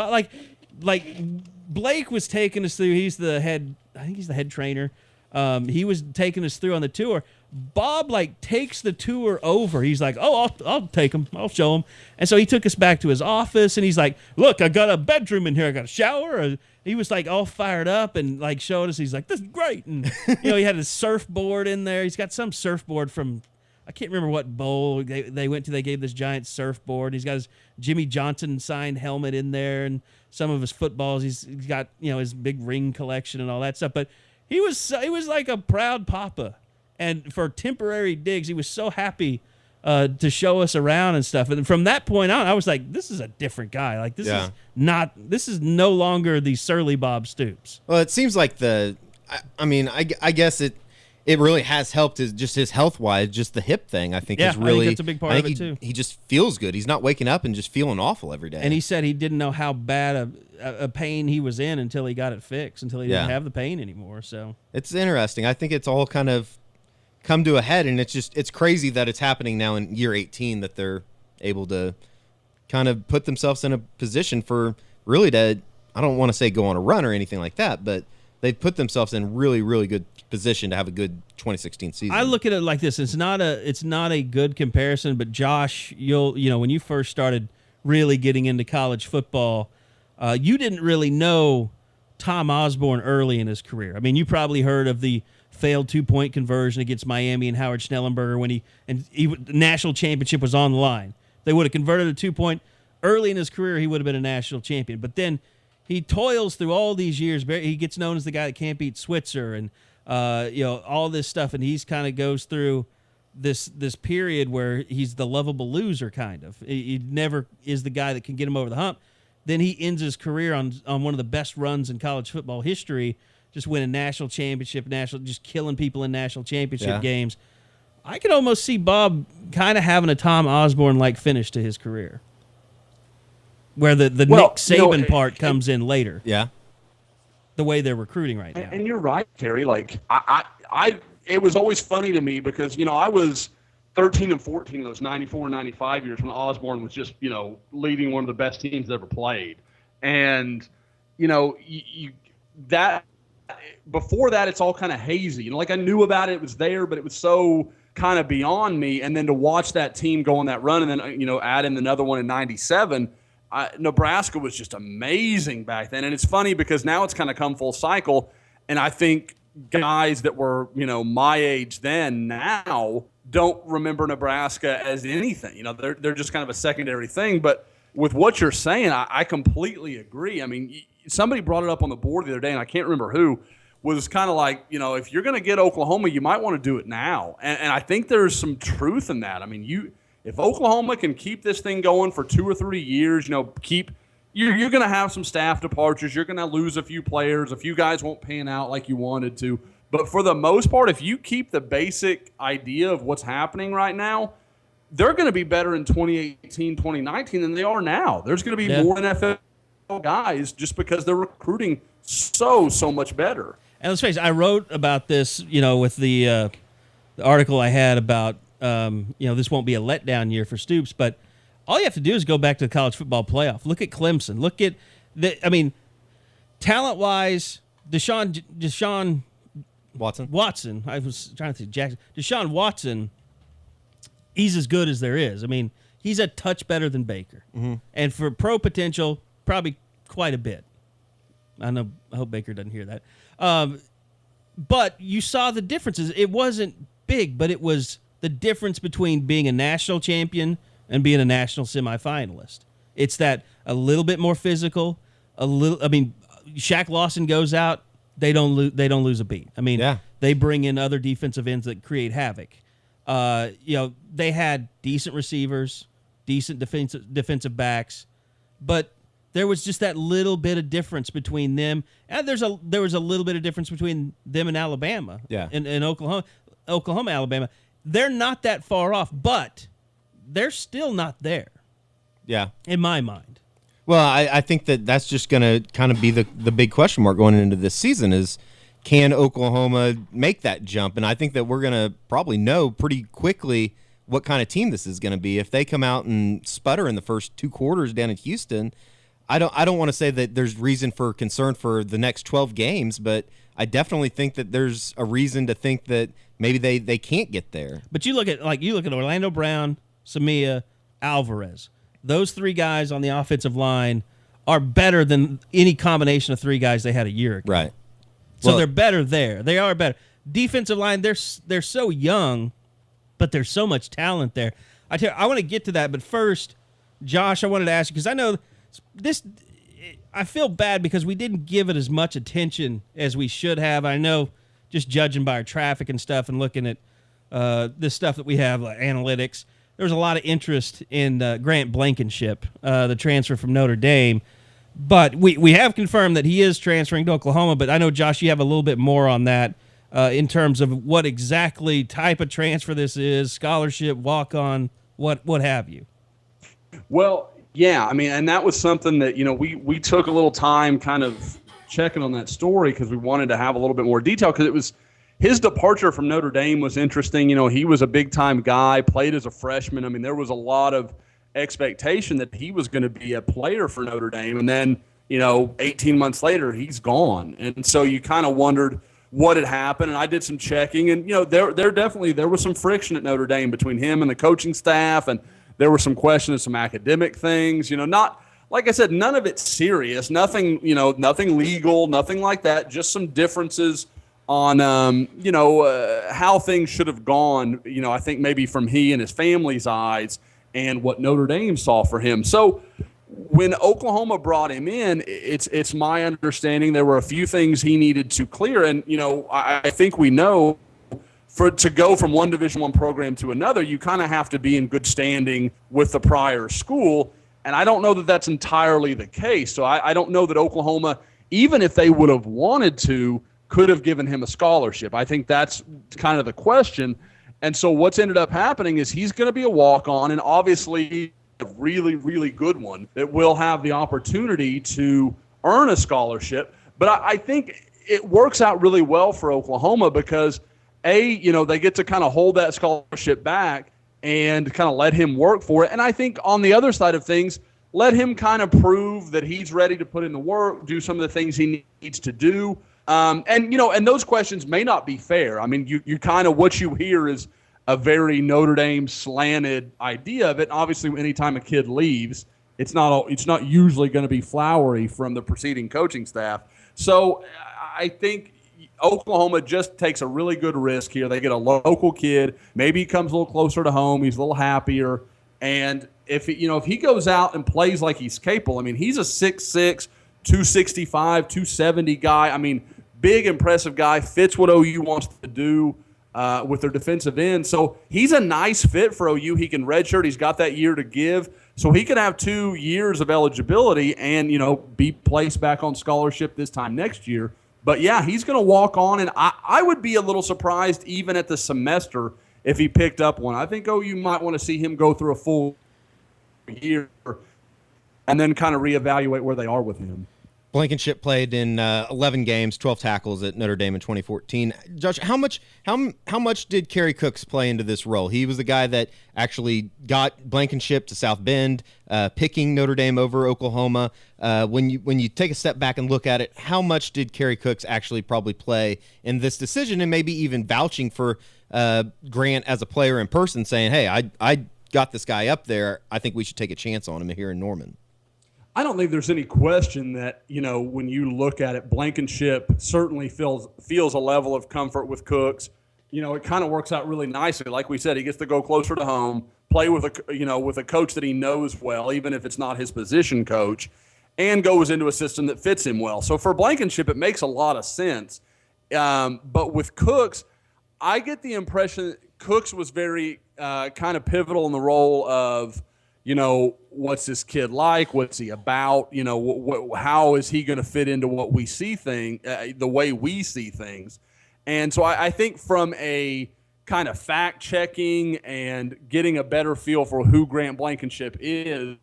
Blake was taking us through. He's the head. I think he's the head trainer. He was taking us through on the tour. Bob takes the tour over. He's like, I'll take him. I'll show him. And so he took us back to his office, and he's like, look, I got a bedroom in here. I got a shower. He was all fired up and showed us. He's like, this is great. And he had his surfboard in there. He's got some surfboard from, I can't remember what bowl they went to. They gave this giant surfboard. He's got his Jimmy Johnson signed helmet in there and some of his footballs. He's got his big ring collection and all that stuff. But he was like a proud papa. And for temporary digs, he was so happy to show us around and stuff. And from that point on, I was like, this is a different guy. This is no longer the surly Bob Stoops. Well, it seems like I guess it really has helped his health-wise, just the hip thing, I think is really. I think that's a big part of it too. He just feels good. He's not waking up and just feeling awful every day. And he said he didn't know how bad a pain he was in until he got it fixed, until he didn't have the pain anymore. So it's interesting. I think it's all kind of come to a head, and it's crazy that it's happening now in year 18 that they're able to kind of put themselves in a position for really I don't want to say go on a run or anything like that, but they've put themselves in really, really good position to have a good 2016 season. I look at it like this. It's not a good comparison, but Josh, when you first started really getting into college football, you didn't really know Tom Osborne early in his career. I mean, you probably heard of the failed 2-point conversion against Miami and Howard Schnellenberger when the national championship was on the line. They would have converted a 2-point early in his career. He would have been a national champion. But then he toils through all these years. He gets known as the guy that can't beat Switzer and all this stuff. And he's kind of goes through this period where he's the lovable loser kind of. He never is the guy that can get him over the hump. Then he ends his career on one of the best runs in college football history, just winning national championship, just killing people in national championship games. I could almost see Bob kind of having a Tom Osborne-like finish to his career, where the Nick Saban part comes in later. Yeah, the way they're recruiting right now. And you're right, Carey. It was always funny to me because I was 13 and 14 in those 94 and 95 years when Osborne was just leading one of the best teams ever played, and that. Before that, it's all kind of hazy. I knew about it, it was there, but it was so kind of beyond me. And then to watch that team go on that run and then, add in another one in 97, Nebraska was just amazing back then. And it's funny because now it's kind of come full cycle. And I think guys that were, my age then now don't remember Nebraska as anything. They're just kind of a secondary thing. But with what you're saying, I completely agree. I mean, somebody brought it up on the board the other day, and I can't remember who, was kind of like, if you're going to get Oklahoma, you might want to do it now. And I think there's some truth in that. I mean, if Oklahoma can keep this thing going for 2 or 3 years, you're going to have some staff departures. You're going to lose a few players. A few guys won't pan out like you wanted to. But for the most part, if you keep the basic idea of what's happening right now, they're going to be better in 2018, 2019 than they are now. There's going to be more NFL guys just because they're recruiting so much better. And let's face it, I wrote about this, with the article I had about, this won't be a letdown year for Stoops, but all you have to do is go back to the college football playoff. Look at Clemson. Look at talent-wise, Deshaun Watson. I was trying to think. Jackson. Deshaun Watson, he's as good as there is. I mean, he's a touch better than Baker. Mm-hmm. And for pro potential, probably quite a bit. I hope Baker doesn't hear that. But you saw the differences. It wasn't big, but it was the difference between being a national champion and being a national semifinalist. It's that a little bit more physical, Shaq Lawson goes out, they don't lose a beat. I mean, They bring in other defensive ends that create havoc. They had decent receivers, decent defensive backs, but there was just that little bit of difference between them, and there was a little bit of difference between them and Alabama. Yeah. And Oklahoma, Alabama. They're not that far off, but they're still not there. Yeah. In my mind. Well, I think that's just going to kind of be the big question mark going into this season is, can Oklahoma make that jump? And I think that we're going to probably know pretty quickly what kind of team this is going to be. If they come out and sputter in the first 2 quarters down in Houston, I don't want to say that there's reason for concern for the next 12 games, but I definitely think that there's a reason to think that maybe they can't get there. But you look at Orlando Brown, Samia, Alvarez. Those 3 guys on the offensive line are better than any combination of 3 guys they had a year ago. Right. So they're better there. They are better. Defensive line, they're so young, but there's so much talent there. I want to get to that, but first, Josh, I wanted to ask you, because I know this. I feel bad because we didn't give it as much attention as we should have. I know, just judging by our traffic and stuff and looking at this stuff that we have, like analytics, there was a lot of interest in Grant Blankenship, the transfer from Notre Dame. But we have confirmed that he is transferring to Oklahoma. But I know, Josh, you have a little bit more on that in terms of what exactly type of transfer this is, scholarship, walk-on, what have you. Well, yeah, I mean, and that was something that, we took a little time kind of checking on that story because we wanted to have a little bit more detail because it was his departure from Notre Dame was interesting. He was a big-time guy, played as a freshman. I mean, there was a lot of expectation that he was going to be a player for Notre Dame. And then, 18 months later, he's gone. And so you kind of wondered what had happened. And I did some checking. And, there was some friction at Notre Dame between him and the coaching staff. And there were some questions, some academic things, not, like I said, none of it serious, nothing legal, nothing like that, just some differences on, how things should have gone, I think maybe from he and his family's eyes and what Notre Dame saw for him. So when Oklahoma brought him in, it's my understanding there were a few things he needed to clear. And, I think we know to go from one Division I program to another, you kind of have to be in good standing with the prior school. And I don't know that that's entirely the case. So I don't know that Oklahoma, even if they would have wanted to, could have given him a scholarship. I think that's kind of the question. And so what's ended up happening is he's going to be a walk-on, and obviously a really, really good one that will have the opportunity to earn a scholarship. But I think it works out really well for Oklahoma because, they get to kind of hold that scholarship back and kind of let him work for it. And I think on the other side of things, let him kind of prove that he's ready to put in the work, do some of the things he needs to do. And those questions may not be fair. I mean, you kind of, what you hear is a very Notre Dame slanted idea of it. And obviously, anytime a kid leaves, it's not usually going to be flowery from the preceding coaching staff. So I think Oklahoma just takes a really good risk here. They get a local kid. Maybe he comes a little closer to home. He's a little happier. And if he goes out and plays like he's capable, I mean, he's a 6'6", 265, 270 guy. I mean, big, impressive guy, fits what OU wants to do with their defensive end. So he's a nice fit for OU. He can redshirt. He's got that year to give. So he could have 2 years of eligibility and, be placed back on scholarship this time next year. But, yeah, he's going to walk on. And I would be a little surprised even at the semester if he picked up one. I think OU might want to see him go through a full year and then kind of reevaluate where they are with him. Blankenship played in 11 games, 12 tackles at Notre Dame in 2014. Josh, how much did Kerry Cooks play into this role? He was the guy that actually got Blankenship to South Bend, picking Notre Dame over Oklahoma. When you take a step back and look at it, how much did Kerry Cooks actually probably play in this decision, and maybe even vouching for Grant as a player in person, saying, "Hey, I got this guy up there. I think we should take a chance on him here in Norman." I don't think there's any question that, when you look at it, Blankenship certainly feels a level of comfort with Cooks. It kind of works out really nicely. Like we said, he gets to go closer to home, play with a coach that he knows well, even if it's not his position coach, and goes into a system that fits him well. So for Blankenship, it makes a lot of sense. But with Cooks, I get the impression that Cooks was very kind of pivotal in the role of, what's this kid like? What's he about? How is he going to fit into what we see the way we see things? And so I think from a kind of fact checking and getting a better feel for who Grant Blankenship is,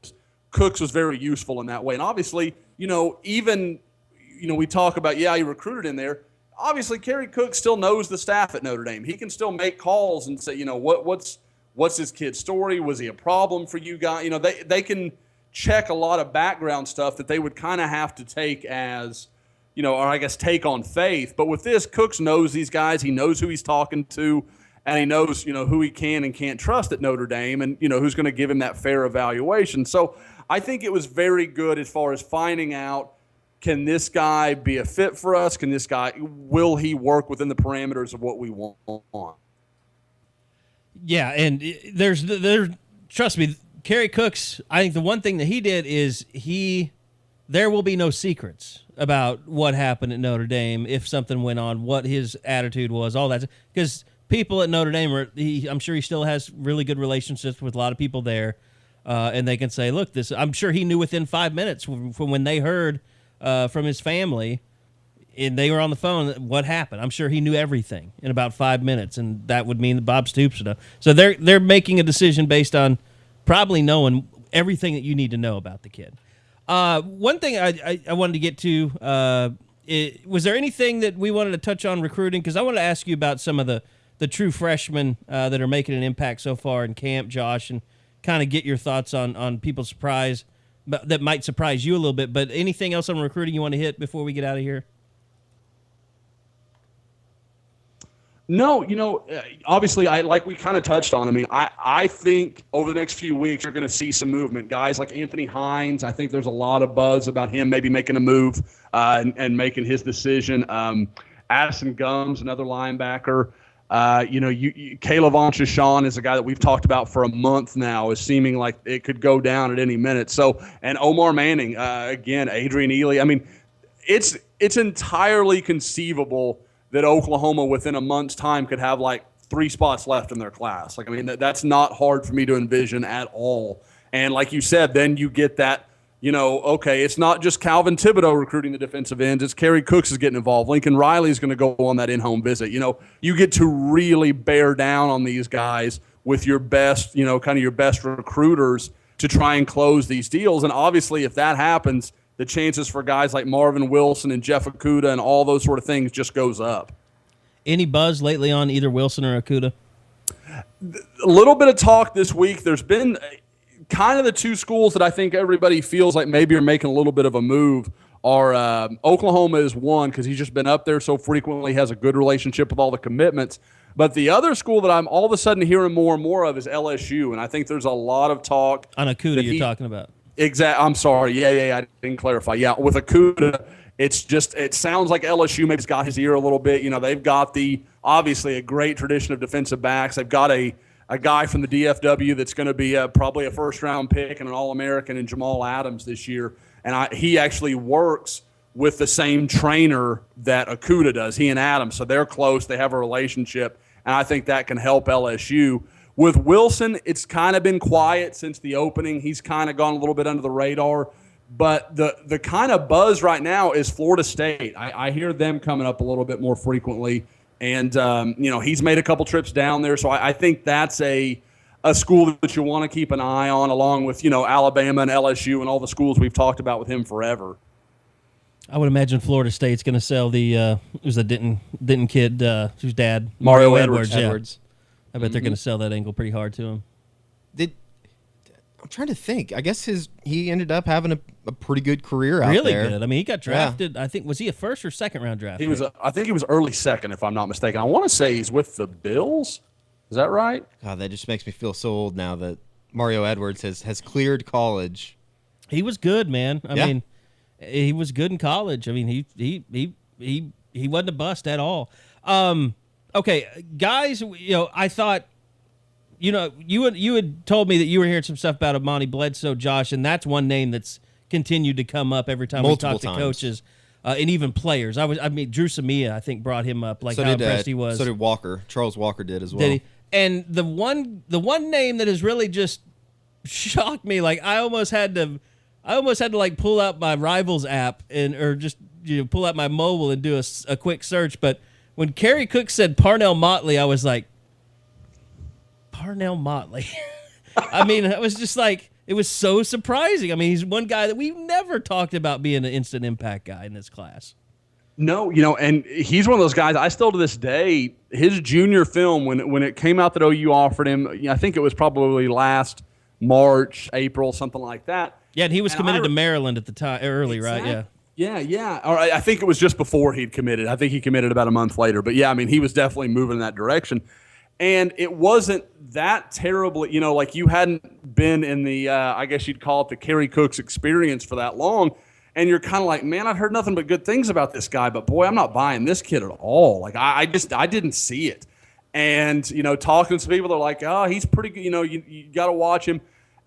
Cooks was very useful in that way. And obviously, even, we talk about, he recruited in there. Obviously, Kerry Cooks still knows the staff at Notre Dame. He can still make calls and say, what's this kid's story? Was he a problem for you guys? They can check a lot of background stuff that they would kind of have to take as, or I guess take on faith. But with this, Cooks knows these guys. He knows who he's talking to, and he knows, who he can and can't trust at Notre Dame, and, who's going to give him that fair evaluation. So I think it was very good as far as finding out, can this guy be a fit for us? Will he work within the parameters of what we want? Yeah, and there's trust me, Kerry Cooks, I think the one thing that he did is there will be no secrets about what happened at Notre Dame if something went on, what his attitude was, all that. Because people at Notre Dame, I'm sure he still has really good relationships with a lot of people there, and they can say, look, I'm sure he knew within 5 minutes from when they heard from his family, and they were on the phone, what happened. I'm sure he knew everything in about 5 minutes, and that would mean that Bob Stoops would know. So they're making a decision based on probably knowing everything that you need to know about the kid. One thing I wanted to get to, was there anything that we wanted to touch on recruiting? Because I wanted to ask you about some of the true freshmen that are making an impact so far in camp, Josh, and kind of get your thoughts on people's surprise that might surprise you a little bit. But anything else on recruiting you want to hit before we get out of here? No, obviously, like we kind of touched on. I mean, I think over the next few weeks you're going to see some movement. Guys like Anthony Hines, I think there's a lot of buzz about him maybe making a move and making his decision. Addison Gums, another linebacker. Caleb Shashawn is a guy that we've talked about for a month now, is seeming like it could go down at any minute. So, and Omar Manning, again, Adrian Ely. I mean, it's entirely conceivable that Oklahoma within a month's time could have like 3 spots left in their class. Like, I mean, that's not hard for me to envision at all. And like you said, then you get that, okay, it's not just Calvin Thibodeau recruiting the defensive ends. It's Kerry Cooks is getting involved. Lincoln Riley is going to go on that in-home visit. You get to really bear down on these guys with your best, kind of your best recruiters to try and close these deals. And obviously, if that happens, the chances for guys like Marvin Wilson and Jeff Okudah and all those sort of things just goes up. Any buzz lately on either Wilson or Okudah? A little bit of talk this week. There's been kind of the two schools that I think everybody feels like maybe are making a little bit of a move are Oklahoma is one because he's just been up there so frequently, has a good relationship with all the commitments. But the other school that I'm all of a sudden hearing more and more of is LSU, and I think there's a lot of talk. On Okudah you're talking about. I'm sorry. Yeah, I didn't clarify. Yeah, with Okudah, it sounds like LSU maybe's got his ear a little bit. They've got obviously a great tradition of defensive backs. They've got a guy from the DFW that's going to be probably a first-round pick and an All-American in Jamal Adams this year. And he actually works with the same trainer that Okudah does, he and Adams. So they're close. They have a relationship, and I think that can help LSU. With Wilson, it's kind of been quiet since the opening. He's kind of gone a little bit under the radar. But the kind of buzz right now is Florida State. I hear them coming up a little bit more frequently. And, he's made a couple trips down there. So I think that's a school that you want to keep an eye on, along with, Alabama and LSU and all the schools we've talked about with him forever. I would imagine Florida State's going to sell the it was the Denton kid whose dad Mario Edwards. Edwards. Yeah. Edwards. I bet they're going to sell that angle pretty hard to him. I'm trying to think. I guess he ended up having a pretty good career out Really there. good. I mean, he got drafted. I think was he a first or second round draft? I think he was early second, if I'm not mistaken. I want to say he's with the Bills. Is that right? God, that just makes me feel so old now that Mario Edwards has cleared college. He was good, man. I mean, he was good in college. I mean, he wasn't a bust at all. Okay, guys, I thought, you had told me that you were hearing some stuff about Amani Bledsoe, Josh, and that's one name that's continued to come up every time Multiple we talk to times. coaches and even players. Drew Samia, I think, brought him up, like So how did impressed he was. So did Walker. Charles Walker did as well. Did he? And the one name that has really just shocked me, like I almost had to like pull out my Rivals app or just pull out my mobile and do a quick search. But when Kerry Cook said Parnell Motley, I was like, Parnell Motley. I mean, it was just like, it was so surprising. I mean, he's one guy that we've never talked about being an instant impact guy in this class. No, and he's one of those guys. I still to this day, his junior film when it came out that OU offered him, I think it was probably last March, April, something like that. Yeah, and he was committed to Maryland at the time, early, Exactly. right? Yeah. Yeah. Or I think it was just before he'd committed. I think he committed about a month later. But yeah, I mean, he was definitely moving in that direction. And it wasn't that terribly, like you hadn't been in the, I guess you'd call it the Kerry Cooks experience for that long. And you're kind of like, man, I've heard nothing but good things about this guy, but boy, I'm not buying this kid at all. Like I didn't see it. And, talking to some people, they're like, oh, he's pretty good. You got to watch him.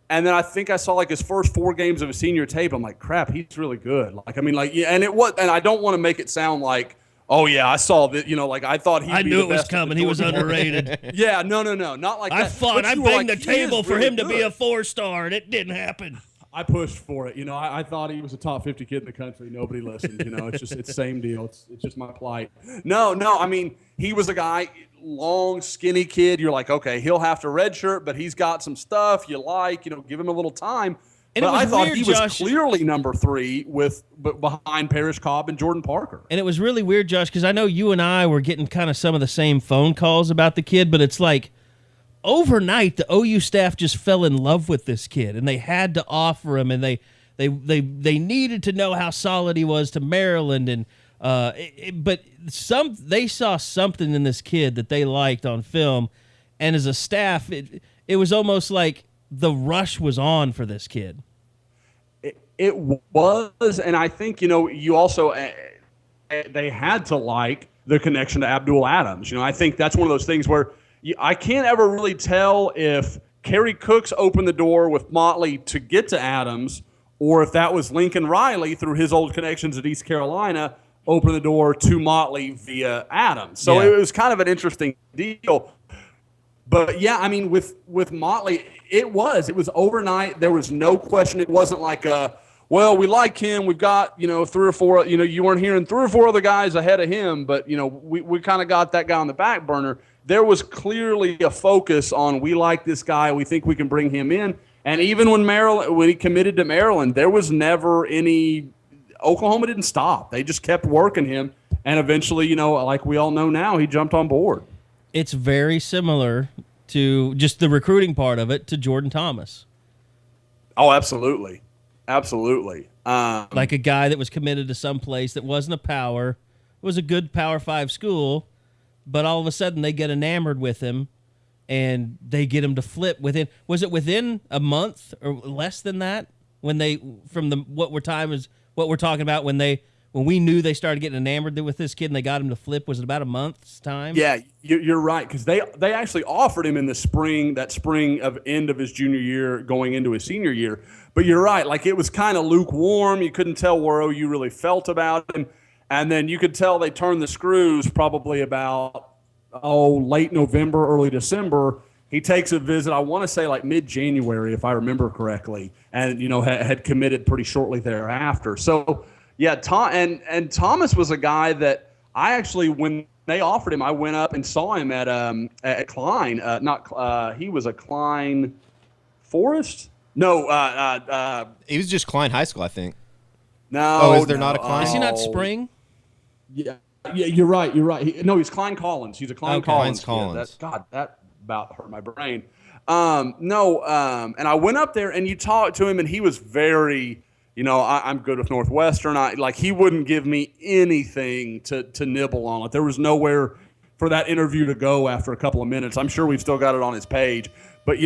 And then I think I saw like his first 4 games of his senior tape. I'm like, crap, he's really good. Like, I mean, like, yeah, and I don't want to make it sound like, oh yeah, I saw that. Like I thought I knew it was coming. He was underrated. Yeah, no, not like that. I banged the table for him to be a 4-star, and it didn't happen. I pushed for it. I thought he was a top 50 kid in the country. Nobody listened. It's the same deal. It's just my plight. No. I mean, he was a guy, long, skinny kid. You're like, okay, he'll have to redshirt, but he's got some stuff you like. Give him a little time. And but I thought weird, he was Josh, clearly number 3 behind Parrish Cobb and Jordan Parker. And it was really weird, Josh, because I know you and I were getting kind of some of the same phone calls about the kid, but it's like overnight the OU staff just fell in love with this kid, and they had to offer him, and they needed to know how solid he was to Maryland, and but they saw something in this kid that they liked on film, and as a staff, it was almost like the rush was on for this kid. It was, and I think, you also, they had to like the connection to Abdul Adams. I think that's one of those things where I can't ever really tell if Kerry Cooks opened the door with Motley to get to Adams, or if that was Lincoln Riley through his old connections at East Carolina opened the door to Motley via Adams. So It was kind of an interesting deal. But yeah, I mean, with Motley, it was overnight. There was no question. It wasn't like well, we like him. We've got 3 or 4. You weren't hearing 3 or 4 other guys ahead of him, but we kind of got that guy on the back burner. There was clearly a focus on we like this guy. We think we can bring him in. And even when he committed to Maryland, there was never any. Oklahoma didn't stop. They just kept working him, and eventually, like we all know now, he jumped on board. It's very similar to just the recruiting part of it to Jordan Thomas. Oh, absolutely. Like a guy that was committed to some place that wasn't a power, it was a good Power 5 school, but all of a sudden they get enamored with him, and they get him to flip within a month or less than that when what we're talking about when we knew they started getting enamored with this kid and they got him to flip. Was it about a month's time? Yeah, you're right, because they actually offered him in the spring of end of his junior year going into his senior year. But you're right, like it was kind of lukewarm. You couldn't tell where OU really felt about him. And then you could tell they turned the screws probably about, late November, early December. He takes a visit, I want to say like mid-January, if I remember correctly, and, had committed pretty shortly thereafter. So, yeah, Thomas was a guy that I actually, when they offered him, I went up and saw him at Klein. He was a Klein Forest? No. He was just Klein High School, I think. No. Oh, is there not a Klein? Is he not Spring? Yeah, you're right. He's Klein Collins. He's a Klein Collins. Collins. That about hurt my brain. And I went up there and you talked to him, and he was very, I'm good with Northwestern. He wouldn't give me anything to nibble on. Like, there was nowhere for that interview to go after a couple of minutes. I'm sure we've still got it on his page, but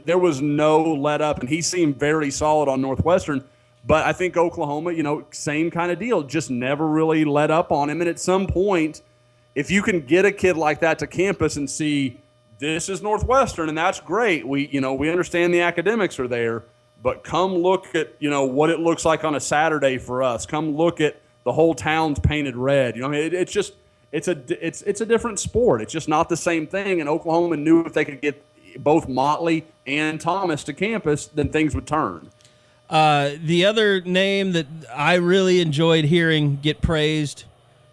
there was no let up, and he seemed very solid on Northwestern. But I think Oklahoma, same kind of deal, just never really let up on him. And at some point, if you can get a kid like that to campus and see this is Northwestern, and that's great. We understand the academics are there, but come look at, what it looks like on a Saturday for us. Come look at the whole town's painted red. It's a different sport. It's just not the same thing. And Oklahoma knew if they could get both Motley and Thomas to campus, then things would turn. The other name that I really enjoyed hearing get praised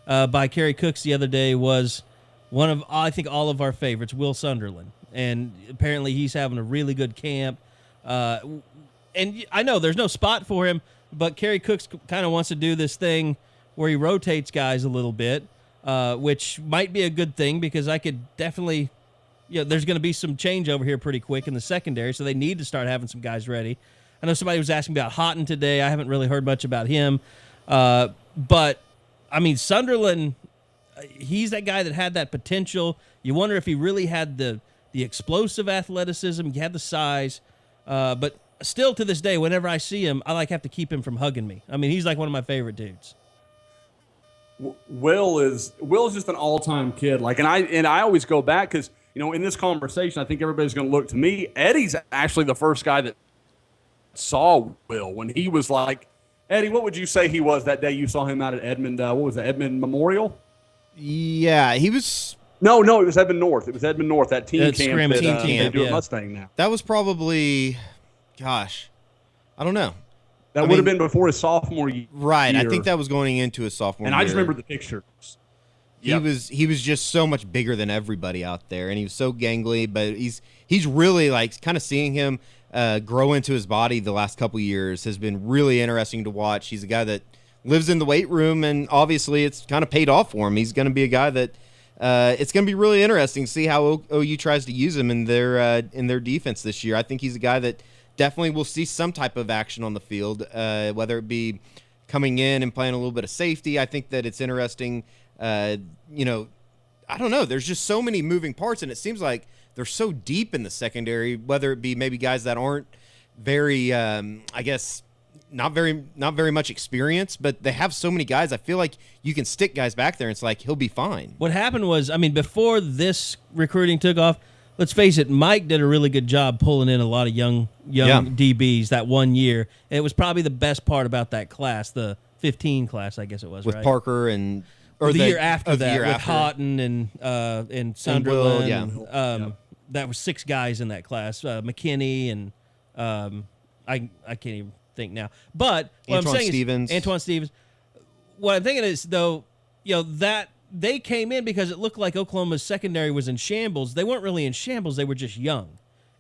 by Kerry Cooks the other day was one of, I think, all of our favorites, Will Sunderland. And apparently he's having a really good camp. And I know there's no spot for him, but Kerry Cooks kind of wants to do this thing where he rotates guys a little bit, which might be a good thing because I could definitely, there's going to be some change over here pretty quick in the secondary, so they need to start having some guys ready. I know somebody was asking about Houghton today. I haven't really heard much about him. But, I mean, Sunderland, he's that guy that had that potential. You wonder if he really had the explosive athleticism. He had the size. But still to this day, whenever I see him, I have to keep him from hugging me. I mean, he's like one of my favorite dudes. Will is just an all-time kid. And I always go back because, in this conversation, I think everybody's going to look to me. Eddie's actually the first guy that saw Will when he was like, Eddie, what would you say he was that day you saw him out at Edmond? What was it, Edmond Memorial? Yeah, he was. No, it was Edmond North. It was Edmond North, that team camp that they do at Mustang now. That was probably, gosh, I don't know. That would have been before his sophomore year. Right, I think that was going into his sophomore year. And I just remember the pictures. He was just so much bigger than everybody out there, and he was so gangly. But he's really kind of seeing him grow into his body the last couple years has been really interesting to watch. He's a guy that lives in the weight room, and obviously it's kind of paid off for him. He's going to be a guy that it's going to be really interesting to see how OU tries to use him in their defense this year. I think he's a guy that definitely will see some type of action on the field, whether it be coming in and playing a little bit of safety. I think that it's interesting. I don't know. There's just so many moving parts, and it seems like they're so deep in the secondary, whether it be maybe guys that aren't very, not very much experience, but they have so many guys. I feel like you can stick guys back there, and it's like he'll be fine. What happened was, before this recruiting took off, let's face it, Mike did a really good job pulling in a lot of young DBs that one year. And it was probably the best part about that class, the 15 class, I guess it was, with right? Parker and the year after that, with Houghton and Sunderland. And that was 6 guys in that class. McKinney and I can't even think now. But what Antoine I'm saying Stevens. is Antoine Stevens. What I'm thinking is, though, that they came in because it looked like Oklahoma's secondary was in shambles. They weren't really in shambles. They were just young.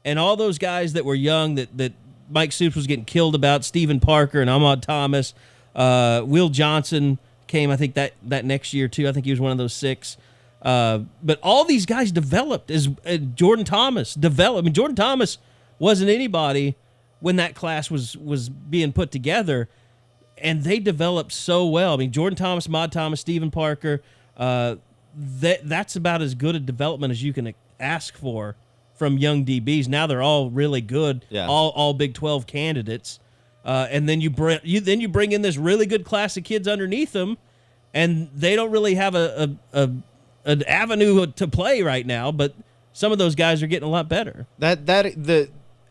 And all those guys that were young that Mike Stoops was getting killed about, Stephen Parker and Ahmad Thomas, Will Johnson came, I think, that next year, too. I think he was one of those 6. But all these guys developed as Jordan Thomas developed. Jordan Thomas wasn't anybody when that class was being put together, and they developed so well. Jordan Thomas, Ahmad Thomas, Stephen Parker, that's about as good a development as you can ask for from young DBs. Now they're all really good, all Big 12 candidates. And then you bring in this really good class of kids underneath them, and they don't really have an avenue to play right now. But some of those guys are getting a lot better.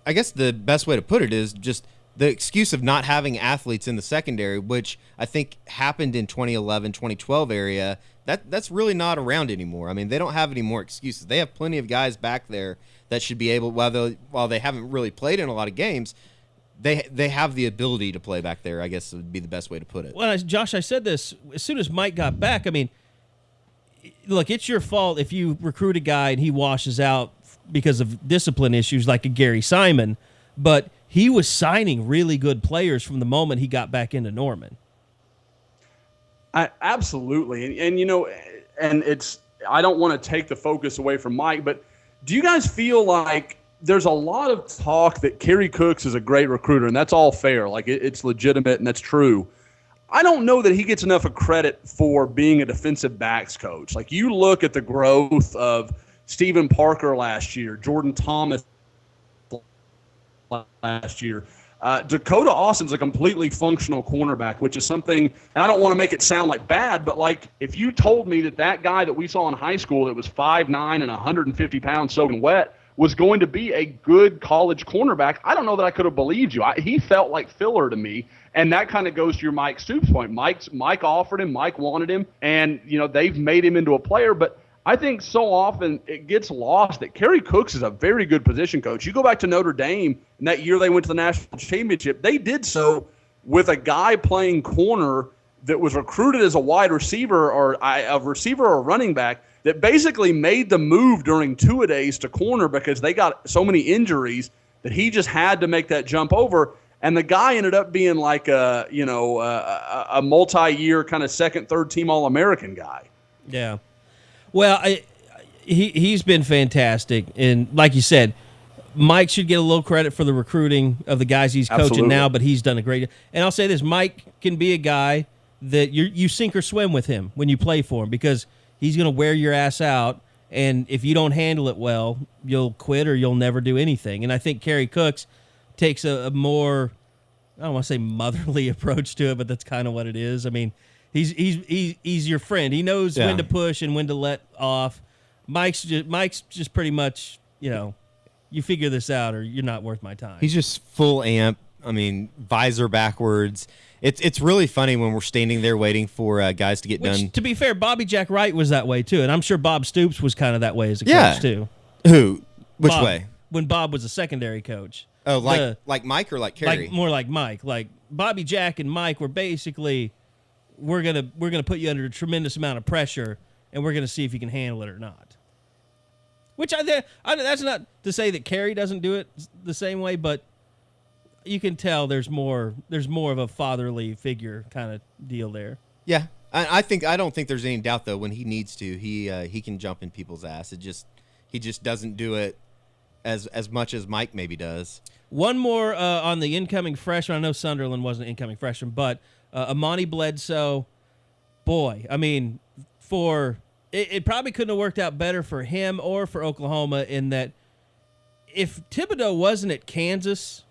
I guess the best way to put it is just the excuse of not having athletes in the secondary, which I think happened in 2011, 2012 area. That's really not around anymore. They don't have any more excuses. They have plenty of guys back there that should be able, while they haven't really played in a lot of games, they have the ability to play back there, I guess would be the best way to put it. Well, Josh, I said this as soon as Mike got back. Look, it's your fault if you recruit a guy and he washes out because of discipline issues like a Gary Simon, but he was signing really good players from the moment he got back into Norman. Absolutely. And I don't want to take the focus away from Mike, but do you guys feel like there's a lot of talk that Kerry Cooks is a great recruiter, and that's all fair. Like, it's legitimate, and that's true. I don't know that he gets enough of credit for being a defensive backs coach. Like, you look at the growth of Stephen Parker last year, Jordan Thomas last year. Dakota Austin's a completely functional cornerback, which is something, and I don't want to make it sound like bad, but like if you told me that guy that we saw in high school that was 5'9" and 150 pounds soaking wet was going to be a good college cornerback, I don't know that I could have believed you. He felt like filler to me, and that kind of goes to your Mike Stoops point. Mike offered him, Mike wanted him, and they've made him into a player, but I think so often it gets lost that Kerry Cooks is a very good position coach. You go back to Notre Dame, and that year they went to the national championship. They did so with a guy playing corner that was recruited as a wide receiver or a running back that basically made the move during two-a-days to corner because they got so many injuries that he just had to make that jump over. And the guy ended up being like a multi-year kind of second, third team All-American guy. Yeah. Well, he's been fantastic. And like you said, Mike should get a little credit for the recruiting of the guys he's coaching Absolutely. now, but he's done a great job. And I'll say this, Mike can be a guy that you sink or swim with him when you play for him because he's going to wear your ass out. And if you don't handle it well, you'll quit or you'll never do anything. And I think Kerry Cooks takes a more, I don't want to say motherly approach to it, but that's kind of what it is. I mean, he's your friend. He knows when to push and when to let off. Mike's just pretty much, you figure this out or you're not worth my time. He's just full amp. I mean, visor backwards. It's really funny when we're standing there waiting for guys to get done. To be fair, Bobby Jack Wright was that way too, and I'm sure Bob Stoops was kind of that way as a coach too. Who? Which Bob, way? When Bob was a secondary coach. Oh, like Mike or like Kerry? More like Mike. Like Bobby Jack and Mike were basically, we're gonna put you under a tremendous amount of pressure, and we're gonna see if you can handle it or not. Which that's not to say that Kerry doesn't do it the same way, but you can tell there's more of a fatherly figure kind of deal there. Yeah, I don't think there's any doubt though. When he needs to, he can jump in people's ass. He just doesn't do it as much as Mike maybe does. One more on the incoming freshman. I know Sunderland wasn't an incoming freshman, but Amani Bledsoe, boy, I mean, it probably couldn't have worked out better for him or for Oklahoma in that if Thibodeau wasn't at Kansas,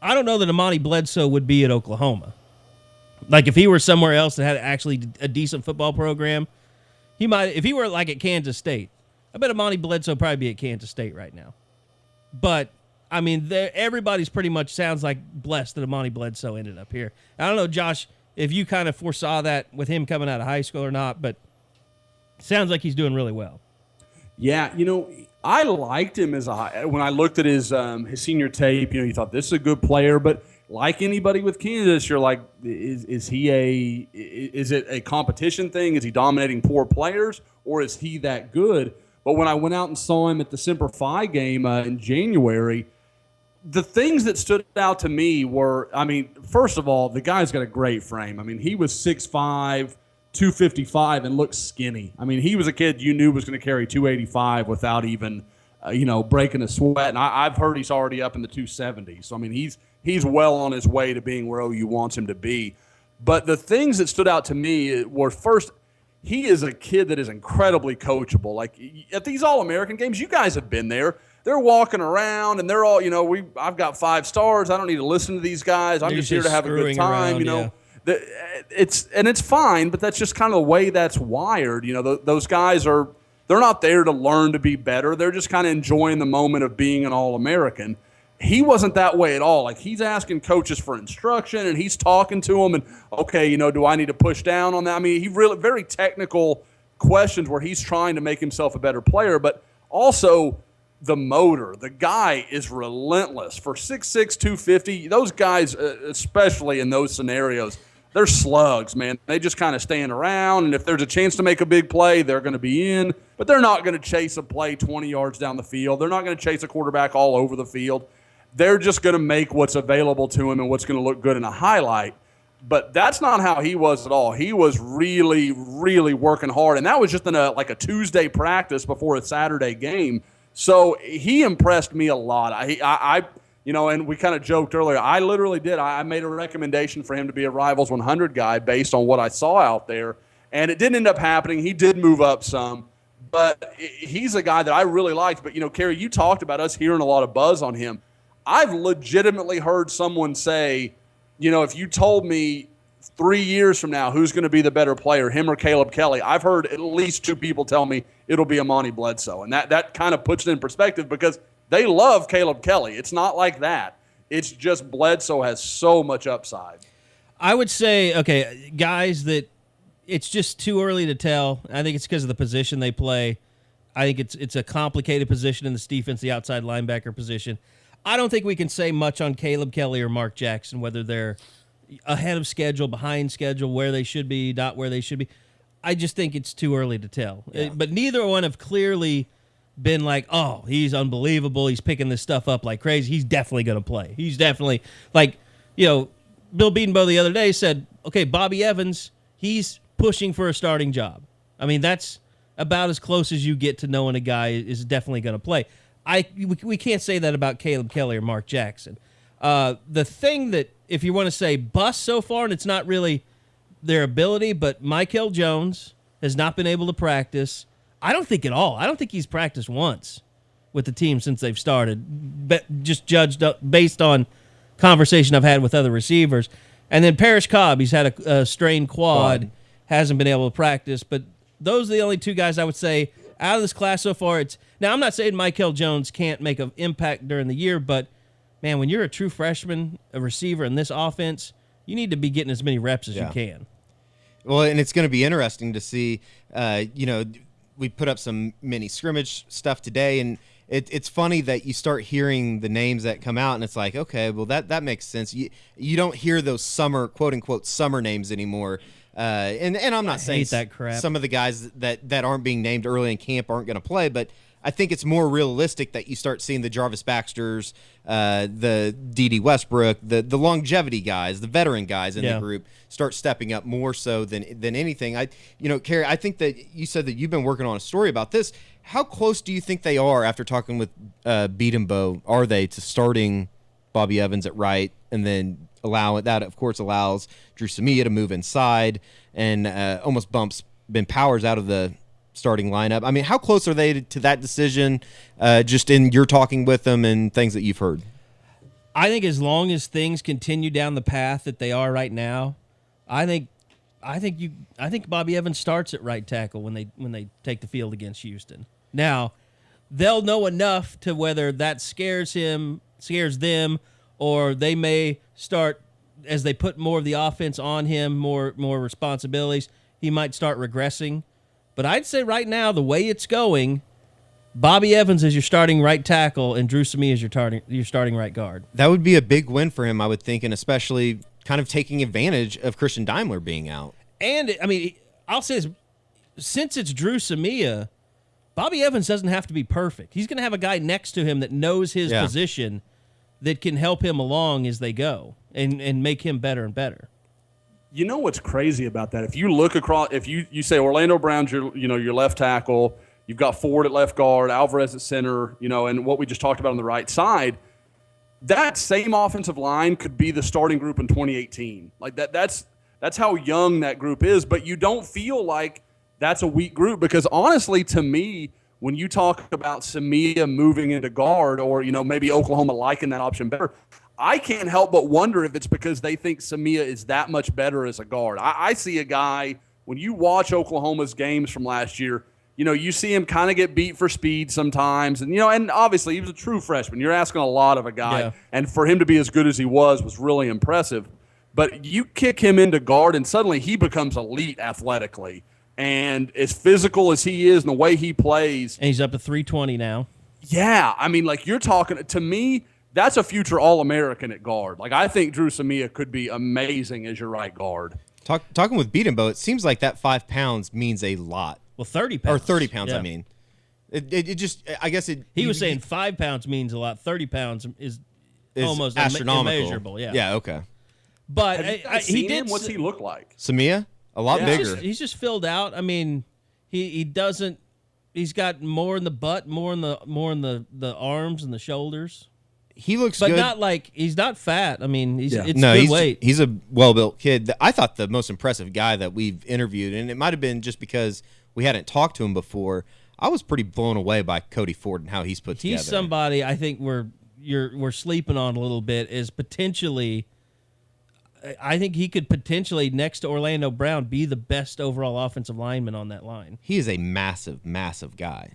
I don't know that Amani Bledsoe would be at Oklahoma. Like if he were somewhere else that had actually a decent football program, he might. If he were like at Kansas State, I bet Amani Bledsoe would probably be at Kansas State right now. But I mean, everybody's pretty much sounds like blessed that Amani Bledsoe ended up here. I don't know, Josh, if you kind of foresaw that with him coming out of high school or not, but it sounds like he's doing really well. Yeah, I liked him when I looked at his senior tape. You thought this is a good player, but like anybody with Kansas, you're like, is it a competition thing? Is he dominating poor players, or is he that good? But when I went out and saw him at the Semper Fi game in January, the things that stood out to me were, I mean, first of all, the guy's got a great frame. I mean, he was 6'5", 255 and looked skinny. I mean, he was a kid you knew was going to carry 285 without even, breaking a sweat. And I've heard he's already up in the 270s. So, I mean, he's well on his way to being where OU wants him to be. But the things that stood out to me were, first, he is a kid that is incredibly coachable. Like, at these All-American games, you guys have been there. They're walking around, and they're all, I've got 5 stars. I don't need to listen to these guys. I'm just here to have a good time, around, yeah. It's fine, but that's just kind of the way that's wired. Those guys they're not there to learn to be better. They're just kind of enjoying the moment of being an All-American. He wasn't that way at all. Like, he's asking coaches for instruction, and he's talking to them, and, okay, do I need to push down on that? I mean, he really, very technical questions where he's trying to make himself a better player, but also the motor. The guy is relentless. For 6'6", 250, those guys, especially in those scenarios, they're slugs, man. They just kind of stand around, and if there's a chance to make a big play, they're going to be in, but they're not going to chase a play 20 yards down the field. They're not going to chase a quarterback all over the field. they're just going to make what's available to him and what's going to look good in a highlight. But that's not how he was at all. He was really, really working hard, and that was just in a Tuesday practice before a Saturday game. So he impressed me a lot. I and we kind of joked earlier. I literally did. I made a recommendation for him to be a Rivals 100 guy based on what I saw out there, and it didn't end up happening. He did move up some, but he's a guy that I really liked. But Carey, you talked about us hearing a lot of buzz on him. I've legitimately heard someone say, if you told me 3 years from now who's going to be the better player, him or Caleb Kelly, I've heard at least 2 people tell me it'll be Amani Bledsoe. And that kind of puts it in perspective because they love Caleb Kelly. It's not like that. It's just Bledsoe has so much upside. I would say, okay, guys that it's just too early to tell. I think it's because of the position they play. I think it's a complicated position in this defense, the outside linebacker position. I don't think we can say much on Caleb Kelly or Mark Jackson, whether they're ahead of schedule, behind schedule, where they should be, not where they should be. I just think it's too early to tell. Yeah. But neither one have clearly been like, oh, he's unbelievable. He's picking this stuff up like crazy. He's definitely going to play. He's definitely, Bill Beadenbow the other day said, okay, Bobby Evans, he's pushing for a starting job. I mean, that's about as close as you get to knowing a guy is definitely going to play. We can't say that about Caleb Kelly or Mark Jackson. The thing that, if you want to say bust so far, and it's not really their ability, but Michael Jones has not been able to practice. I don't think at all. I don't think he's practiced once with the team since they've started, but just judged based on conversation I've had with other receivers. And then Parrish Cobb, he's had a strained quad, hasn't been able to practice. But those are the only 2 guys I would say out of this class so far. Now, I'm not saying Michael Jones can't make an impact during the year, but, man, when you're a true freshman, a receiver in this offense, you need to be getting as many reps as you can. Well, and it's going to be interesting to see, we put up some mini scrimmage stuff today, and it's funny that you start hearing the names that come out, and it's like, okay, well, that makes sense. You don't hear those summer, quote-unquote, summer names anymore. And I'm not saying that crap. Some of the guys that aren't being named early in camp aren't going to play, but I think it's more realistic that you start seeing the Jarvis Baxters, the D.D. Westbrook, the longevity guys, the veteran guys in the group start stepping up more so than anything. Carey, I think that you said that you've been working on a story about this. How close do you think they are after talking with Beadenbow? Are they to starting Bobby Evans at right, and then of course allows Drew Samia to move inside and almost bumps Ben Powers out of the starting lineup? I mean, how close are they to that decision, just in your talking with them and things that you've heard? I think as long as things continue down the path that they are right now, I think Bobby Evans starts at right tackle when they take the field against Houston. Now, they'll know enough to whether that scares them, or they may start, as they put more of the offense on him, more responsibilities, he might start regressing. But I'd say right now, the way it's going, Bobby Evans is your starting right tackle, and Drew Samia is your starting right guard. That would be a big win for him, I would think, and especially kind of taking advantage of Christian Daimler being out. And, I mean, I'll say this, since it's Drew Samia, Bobby Evans doesn't have to be perfect. He's going to have a guy next to him that knows his position that can help him along as they go and make him better and better. You know what's crazy about that? If you look across, if you say Orlando Brown's your left tackle, you've got Ford at left guard, Alvarez at center, and what we just talked about on the right side, that same offensive line could be the starting group in 2018. Like that's how young that group is, but you don't feel like that's a weak group because honestly, to me, when you talk about Samia moving into guard or, maybe Oklahoma liking that option better, I can't help but wonder if it's because they think Samia is that much better as a guard. I see a guy, when you watch Oklahoma's games from last year, you see him kind of get beat for speed sometimes. And, and obviously he was a true freshman. You're asking a lot of a guy. Yeah. And for him to be as good as he was really impressive. But you kick him into guard and suddenly he becomes elite athletically. And as physical as he is and the way he plays. And he's up to 320 now. Yeah. I mean, you're talking, to me, that's a future All-American at guard. I think Drew Samia could be amazing as your right guard. Talking with Beadenbow, it seems like that 5 pounds means a lot. Well, 30 pounds. Or 30 pounds, yeah. I mean. It just, I guess it... He was saying 5 pounds means a lot. 30 pounds is is almost astronomical. immeasurable. Yeah. Yeah. Okay. But Have you guys he seen did. him? What's he look like? Samia, a lot Yeah. bigger. He's just filled out. I mean, he doesn't. He's got more in the butt, more in the arms and the shoulders. He looks But good. not like he's not fat. I mean, it's good he's weight. he's a well-built kid. I thought the most impressive guy that we've interviewed, and it might have been just because we hadn't talked to him before. I was pretty blown away by Cody Ford and how he's put together. He's somebody I think we're sleeping on a little bit. Is potentially, I think he could potentially next to Orlando Brown be the best overall offensive lineman on that line. He is a massive, massive guy.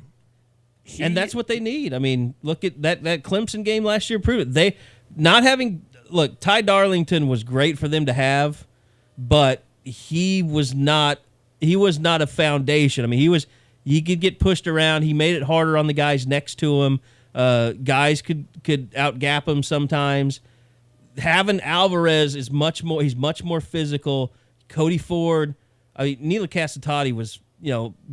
And that's what they need. I mean, look at that Clemson game last year proved it. They not having Ty Darlington was great for them to have, but he was not a foundation. I mean, he could get pushed around. He made it harder on the guys next to him. Guys could outgap him sometimes. Having Alvarez is much more physical. Cody Ford, I mean, Neela Casatati was,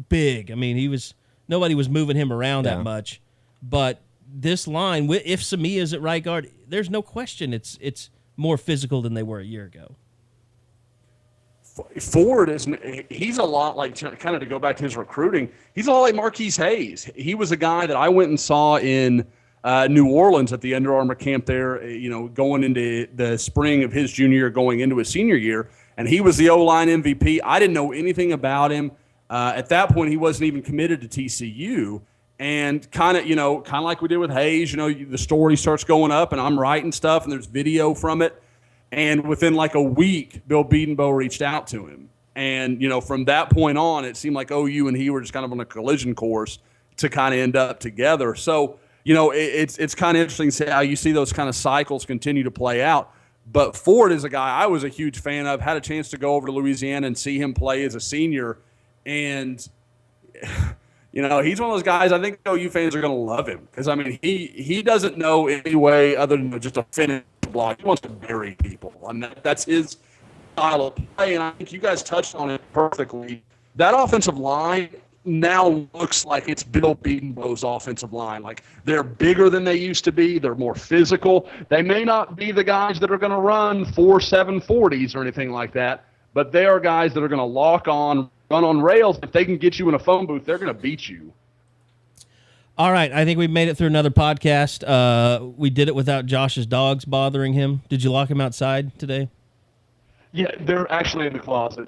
big. I mean, nobody was moving him around that much. But this line, if Samia's at right guard, there's no question it's more physical than they were a year ago. Ford he's a lot like, kind of to go back to his recruiting, he's a lot like Marquise Hayes. He was a guy that I went and saw in New Orleans at the Under Armour camp there, going into the spring of his junior year, going into his senior year, and he was the O-line MVP. I didn't know anything about him. At that point, he wasn't even committed to TCU, and kind of like we did with Hayes, the story starts going up, and I'm writing stuff, and there's video from it. And within like a week, Bill Bedenbaugh reached out to him. And, from that point on, it seemed like OU and he were just kind of on a collision course to kind of end up together. So, it's kind of interesting to see how you see those kind of cycles continue to play out. But Ford is a guy I was a huge fan of, had a chance to go over to Louisiana and see him play as a senior. And, he's one of those guys, I think OU fans are going to love him. Because, I mean, he doesn't know any way other than just a finish block. He wants to bury people. And that's his style of play. And I think you guys touched on it perfectly. That offensive line now looks like it's Bill Bedenbaugh's offensive line. Like, they're bigger than they used to be. They're more physical. They may not be the guys that are going to run 4.7 40s or anything like that, but they are guys that are going to lock on, run on rails. If they can get you in a phone booth, they're going to beat you. All right, I think we made it through another podcast. We did it without Josh's dogs bothering him. Did you lock him outside today? Yeah, they're actually in the closet,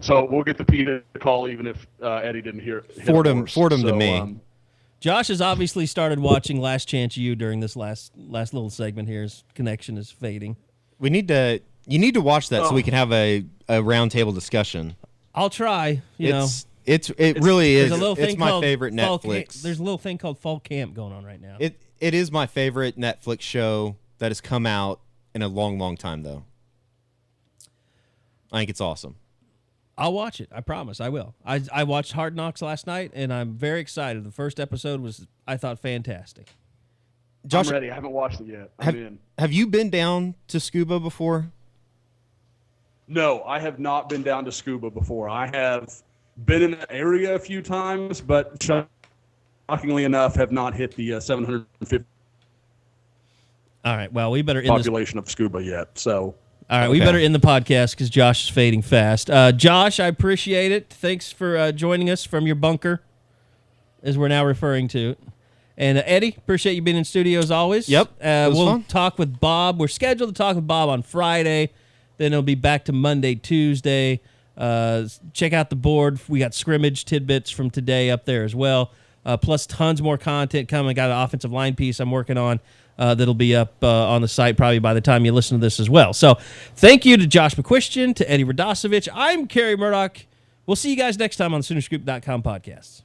So we'll get the PETA call even if Eddie didn't hear it. Ford him to me. Josh has obviously started watching Last Chance U during this last little segment here. His connection is fading. You need to watch that so we can have a roundtable discussion. I'll try. It really is. It's my favorite Netflix. There's a little thing called Fall Camp going on right now. It is my favorite Netflix show that has come out in a long, long time, though. I think it's awesome. I'll watch it. I promise. I will. I watched Hard Knocks last night, and I'm very excited. The first episode was, I thought, fantastic. Josh, I'm ready. I haven't watched it yet. Have you been down to Scuba before? No, I have not been down to Scuba before. I have been in the area a few times, but shockingly enough, have not hit the 750 All right. Well, we better end population of Scuba yet. So. All right, we better end the podcast because Josh is fading fast. Josh, I appreciate it. Thanks for joining us from your bunker, as we're now referring to it. And Eddie, appreciate you being in studio as always. Yep, we'll fun. talk with Bob. We're scheduled to talk with Bob on Friday. Then it'll be back to Monday, Tuesday. Check out the board. We got scrimmage tidbits from today up there as well. Plus tons more content coming. Got an offensive line piece I'm working on. That'll be up on the site probably by the time you listen to this as well. So thank you to Josh McCuistion, to Eddie Radosevich. I'm Carey Murdock. We'll see you guys next time on the SoonerScoop.com podcasts.